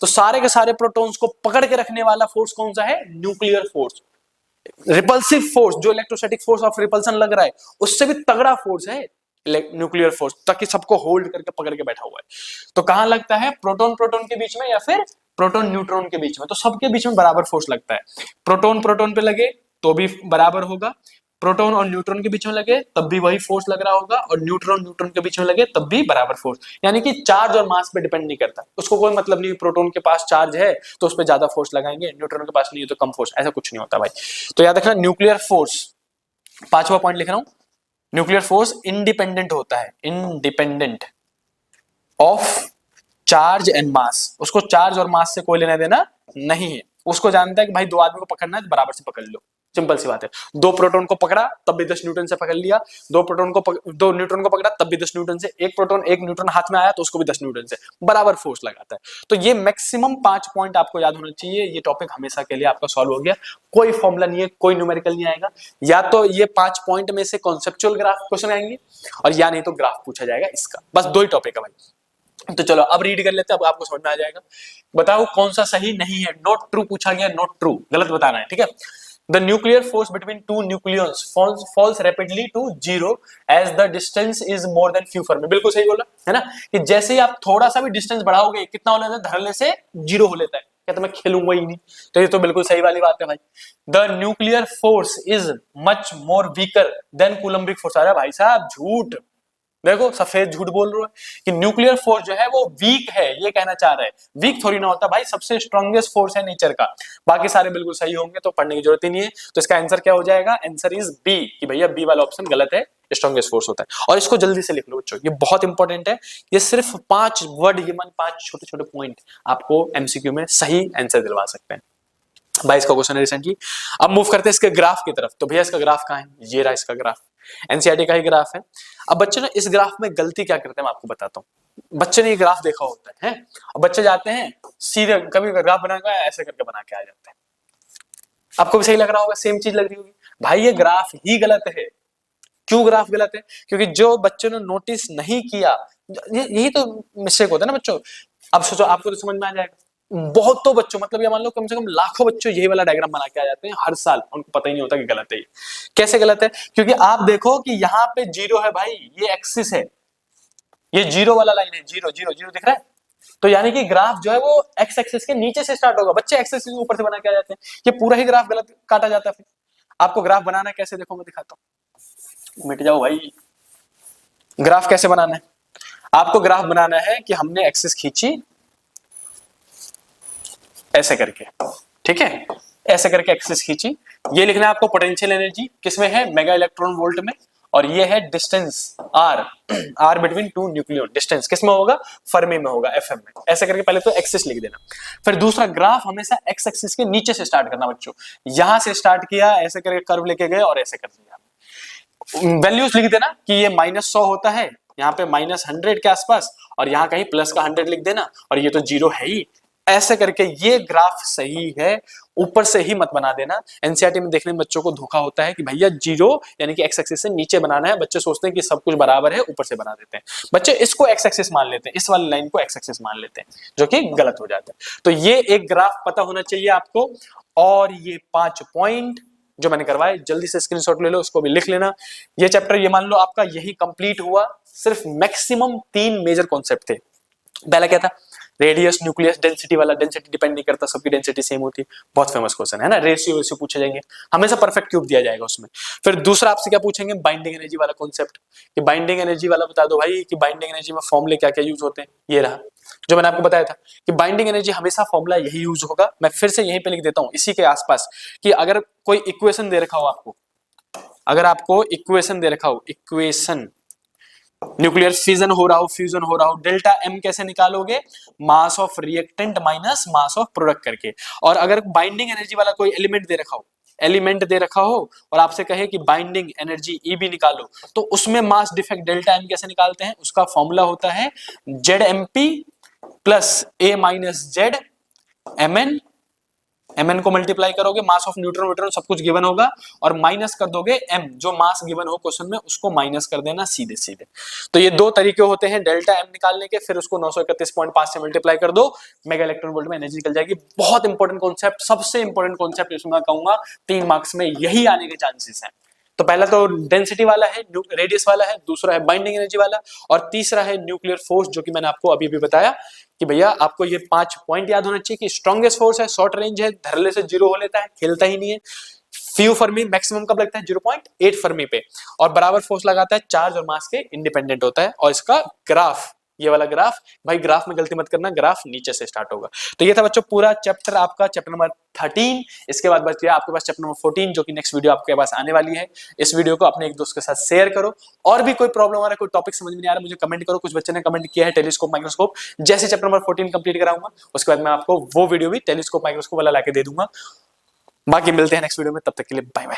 तो सारे के सारे प्रोटॉन्स को पकड़ के रखने वाला फोर्स कौन सा है? Nuclear force. रिपल्सिव फोर्स, जो इलेक्ट्रोस्टैटिक फोर्स ऑफ रिपल्सन लग रहा है, उससे भी तगड़ा फोर्स है न्यूक्लियर फोर्स, ताकि सबको होल्ड करके पकड़ के बैठा हुआ है। तो कहां लगता है? प्रोटॉन प्रोटॉन के बीच में या फिर प्रोटॉन न्यूट्रॉन के बीच में। तो सबके बीच में बराबर फोर्स लगता है। प्रोटॉन प्रोटॉन पे लगे तो भी बराबर होगा, प्रोटॉन और न्यूट्रॉन के बीच में लगे तब भी वही फोर्स लग रहा होगा, और न्यूट्रॉन न्यूट्रॉन के बीच में लगे तब भी बराबर फोर्स। यानी कि चार्ज और मास पे डिपेंड नहीं करता। उसको कोई मतलब नहीं, प्रोटॉन के पास चार्ज है तो उस पर ज्यादा फोर्स लगाएंगे, न्यूट्रॉन के पास नहीं है तो कम फोर्स, ऐसा कुछ नहीं होता भाई। तो याद रखना न्यूक्लियर फोर्स, 5वां पॉइंट लिख रहा हूं, न्यूक्लियर फोर्स इंडिपेंडेंट होता है, independent of charge and mass. उसको चार्ज और मास से कोई लेना देना नहीं है। उसको जानता है कि भाई 2 आदमी को पकड़ना है तो बराबर से पकड़ लो, सिंपल सी बात है। 2 प्रोटॉन को पकड़ा तब भी 10 न्यूटन से पकड़ लिया, 2 न्यूट्रॉन को पकड़ा तब भी 10 न्यूटन से, 1 प्रोटॉन 1 न्यूट्रॉन हाथ में आया तो उसको भी 10 न्यूटन से, बराबर फोर्स लगाता है। तो ये मैक्सिमम 5 पॉइंट आपको याद होना चाहिए। ये टॉपिक हमेशा के लिए आपका सॉल्व हो गया, कोई फॉर्मूला नहीं है, कोई न्यूमेरिकल नहीं आएगा। या तो ये 5 पॉइंट में से कॉन्सेप्चुअल ग्राफ क्वेश्चन आएंगे, और या नहीं तो ग्राफ पूछा जाएगा इसका। बस 2 ही टॉपिक है भाई। तो चलो अब रीड कर लेते हैं, अब आपको समझ में आ जाएगा। बताओ कौन सा सही नहीं है। नॉट ट्रू पूछा गया, नॉट ट्रू, गलत बताना है, ठीक है। The nuclear force between 2 nucleons falls rapidly to 0 as the distance is more than few Fermi। बिल्कुल सही बोला है ना, कि जैसे ही आप थोड़ा सा भी डिस्टेंस बढ़ाओगे, कितना हो लेता है? धड़ल्ले से 0 हो लेता है। कहता मैं खेलूंगा ही नहीं। तो ये तो बिल्कुल सही वाली बात है भाई। The nuclear force is much more weaker than coulombic force। अरे भाई साहब झूठ, देखो सफेद झूठ बोल रहा है कि न्यूक्लियर फोर्स जो है वो वीक है, ये कहना चाह रहा है। वीक थोड़ी ना होता भाई, सबसे स्ट्रॉन्गेस्ट फोर्स है नेचर का। बाकी सारे बिल्कुल सही होंगे तो पढ़ने की जरूरत ही नहीं है। तो इसका आंसर क्या हो जाएगा? आंसर इज बी, कि भैया बी वाला ऑप्शन गलत है, स्ट्रॉन्गेस्ट फोर्स होता है। और इसको जल्दी से लिख लो बच्चों, ये बहुत इंपॉर्टेंट है। ये सिर्फ 5 वर्ड, ये मान 5 छोटे छोटे पॉइंट आपको एमसीक्यू में सही आंसर दिलवा सकते हैं। 22 का क्वेश्चन है रिसेंटली। अब मूव करते हैं इसके ग्राफ की तरफ। तो भैया इसका ग्राफ कहाँ है? ये रहा इसका ग्राफ, एनसीईआरटी का ही ग्राफ है। अब बच्चे ना इस ग्राफ में गलती क्या करते हैं मैं आपको बताता हूँ। बच्चे ने ये ग्राफ देखा होता है, और बच्चे जाते हैं सीधे, कभी ग्राफ बनाएगा ऐसे करके बना के आ जाते हैं। आपको भी सही लग रहा होगा, सेम चीज लग रही होगी। भाई ये ग्राफ ही गलत है। क्यों ग्राफ गलत है? क्योंकि जो बच्चों ने नोटिस नहीं किया, यही तो मिस्टेक होता है ना बच्चों। अब सोचो, आपको तो समझ में आ जाएगा। बहुत तो बच्चों, मतलब ये मान लो कम से कम लाखों बच्चों यही वाला डायग्राम बना के आ जाते हैं हर साल, उनको पता ही नहीं होता कि गलत है ये। कैसे गलत है? क्योंकि आप देखो कि यहाँ पे जीरो है भाई, ये एक्सिस है, ये जीरो वाला लाइन है, जीरो जीरो जीरो दिख रहा है। तो यानी कि ग्राफ जो है वो एक्स एक्सिस के नीचे से स्टार्ट होगा। बच्चे एक्स एक्सिस के ऊपर से बना के आ जाते हैं, ये पूरा ही ग्राफ गलत काटा जाता है। फिर आपको ग्राफ बनाना कैसे, देखो मैं दिखाता हूँ। मिट जाओ भाई। ग्राफ कैसे बनाना है? आपको ग्राफ बनाना है कि हमने एक्सिस खींची ऐसे करके, ठीक है, ऐसे करके एक्सिस खींची। ये लिखना है आपको पोटेंशियल एनर्जी किसमें है? मेगा इलेक्ट्रॉन वोल्ट में। और ये है distance R, R between two nucleon, distance किसमें होगा? फर्मी में होगा, एफएम में। ऐसे करके पहले तो एक्सिस लिख देना। फिर दूसरा, ग्राफ हमेशा एक्स एक्सिस के नीचे से स्टार्ट करना बच्चों। यहां से स्टार्ट किया, ऐसे करके कर्व लेके गए और ऐसे कर दिया। वैल्यूज लिख देना कि ये -100 होता है, यहाँ पे -100 के आसपास, और यहाँ कहीं प्लस का 100 लिख देना, और ये तो जीरो है ही। ऐसे करके ये ग्राफ सही है, ऊपर से ही मत बना देना। एनसीईआरटी में देखने में बच्चों को धोखा होता है कि भैया जीरो यानी कि एक्स एक्सिस से नीचे बनाना है। बच्चे सोचते हैं कि सब कुछ बराबर है, ऊपर से बना देते हैं। बच्चे इसको एक्स एक्सिस मान लेते हैं, इस वाली लाइन को एक्स एक्सिस मान लेते हैं, जो कि गलत हो जाता है। तो ये एक ग्राफ पता होना चाहिए आपको। और ये 5 पॉइंट जो मैंने करवाए, जल्दी से स्क्रीनशॉट ले लो, उसको भी लिख लेना। ये चैप्टर ये मान लो आपका यही कंप्लीट हुआ। सिर्फ मैक्सिमम 3 मेजर कॉन्सेप्ट थे। पहला क्या था? रेडियस, न्यूक्लियस, डेंसिटी वाला। डेंसिटी डिपेंड नहीं करता, सबकी डेंसिटी सेम होती है, बहुत फेमस क्वेश्चन है ना। रेशियो वेशियो पूछे जाएंगे, हमेशा परफेक्ट क्यूब दिया जाएगा उसमें। फिर दूसरा आपसे क्या पूछेंगे? बाइंडिंग एनर्जी वाला कॉन्सेप्ट, कि बाइंडिंग एनर्जी वाला बता दो भाई कि बाइंडिंग एनर्जी में फॉर्मूले क्या क्या यूज होते हैं। ये रहा जो मैंने आपको बताया था कि बाइंडिंग एनर्जी हमेशा फॉर्मूला यही यूज होगा। मैं फिर से यहीं पे लिख देता हूं इसी के आसपास, कि अगर कोई इक्वेशन दे रखा हो आपको, अगर आपको इक्वेशन दे रखा हो, इक्वेशन न्यूक्लियर फिजन हो रहा हो, फ्यूजन हो रहा हो, डेल्टा एम कैसे निकालोगे? Mass of reactant minus mass of product करके। और अगर बाइंडिंग एनर्जी वाला कोई एलिमेंट दे रखा हो, एलिमेंट दे रखा हो और आपसे कहे कि बाइंडिंग एनर्जी ई बी निकालो, तो उसमें मास डिफेक्ट डेल्टा एम कैसे निकालते हैं? उसका फॉर्मूला होता है Z M P plus A minus Z M N. mn को मल्टीप्लाई करोगे, मास ऑफ न्यूट्रॉन व्यूट्रॉन सब कुछ गिवन होगा, और माइनस कर दोगे m, जो मास गिवन हो क्वेश्चन में उसको माइनस कर देना सीधे सीधे। तो ये 2 तरीके होते हैं डेल्टा m निकालने के। फिर उसको 931.5 से मल्टीप्लाई कर दो, मेगा इलेक्ट्रॉन वोल्ट में एनर्जी निकल जाएगी। बहुत इंपॉर्टेंट कॉन्सेप्ट, सबसे इंपॉर्टेंट कॉन्सेप्ट इसमें मैं कहूंगा 3 मार्क्स में यही आने के चांसेस हैं। तो पहला तो डेंसिटी वाला है, रेडियस वाला है, दूसरा है बाइंडिंग एनर्जी वाला, और तीसरा है न्यूक्लियर फोर्स, जो कि मैंने आपको अभी भी बताया कि भैया आपको ये 5 पॉइंट याद होना चाहिए कि स्ट्रॉन्गेस्ट फोर्स है, शॉर्ट रेंज है, धरले से 0 हो लेता है, खेलता ही नहीं है। फ्यू फर्मी मैक्सिमम कब लगता है? 0.8 फर्मी पे, और बराबर फोर्स लगाता है, चार्ज और मास के इंडिपेंडेंट होता है। और इसका ग्राफ, ये वाला ग्राफ, भाई ग्राफ में गलती मत करना, ग्राफ नीचे से स्टार्ट होगा। तो ये था बच्चों पूरा चैप्टर आपका, चैप्टर नंबर 13। इसके बाद बच गया आपके पास चैप्टर नंबर 14, जो कि नेक्स्ट वीडियो आपके पास आने वाली है। इस वीडियो को अपने एक दोस्त के साथ शेयर करो। और भी कोई प्रॉब्लम आ रहा है, कोई टॉपिक समझ में नहीं आ रहा, मुझे कमेंट करो। कुछ बच्चे ने कमेंट किया है टेलीस्कोप माइक्रोस्कोप, जैसे चैप्टर नंबर 14 कंप्लीट कराऊंगा उसके बाद मैं आपको वो वीडियो भी टेलीस्कोप माइक्रोस्कोप वाला लाके दे दूंगा। बाकी मिलते हैं नेक्स्ट वीडियो में, तब तक के लिए बाय बाय।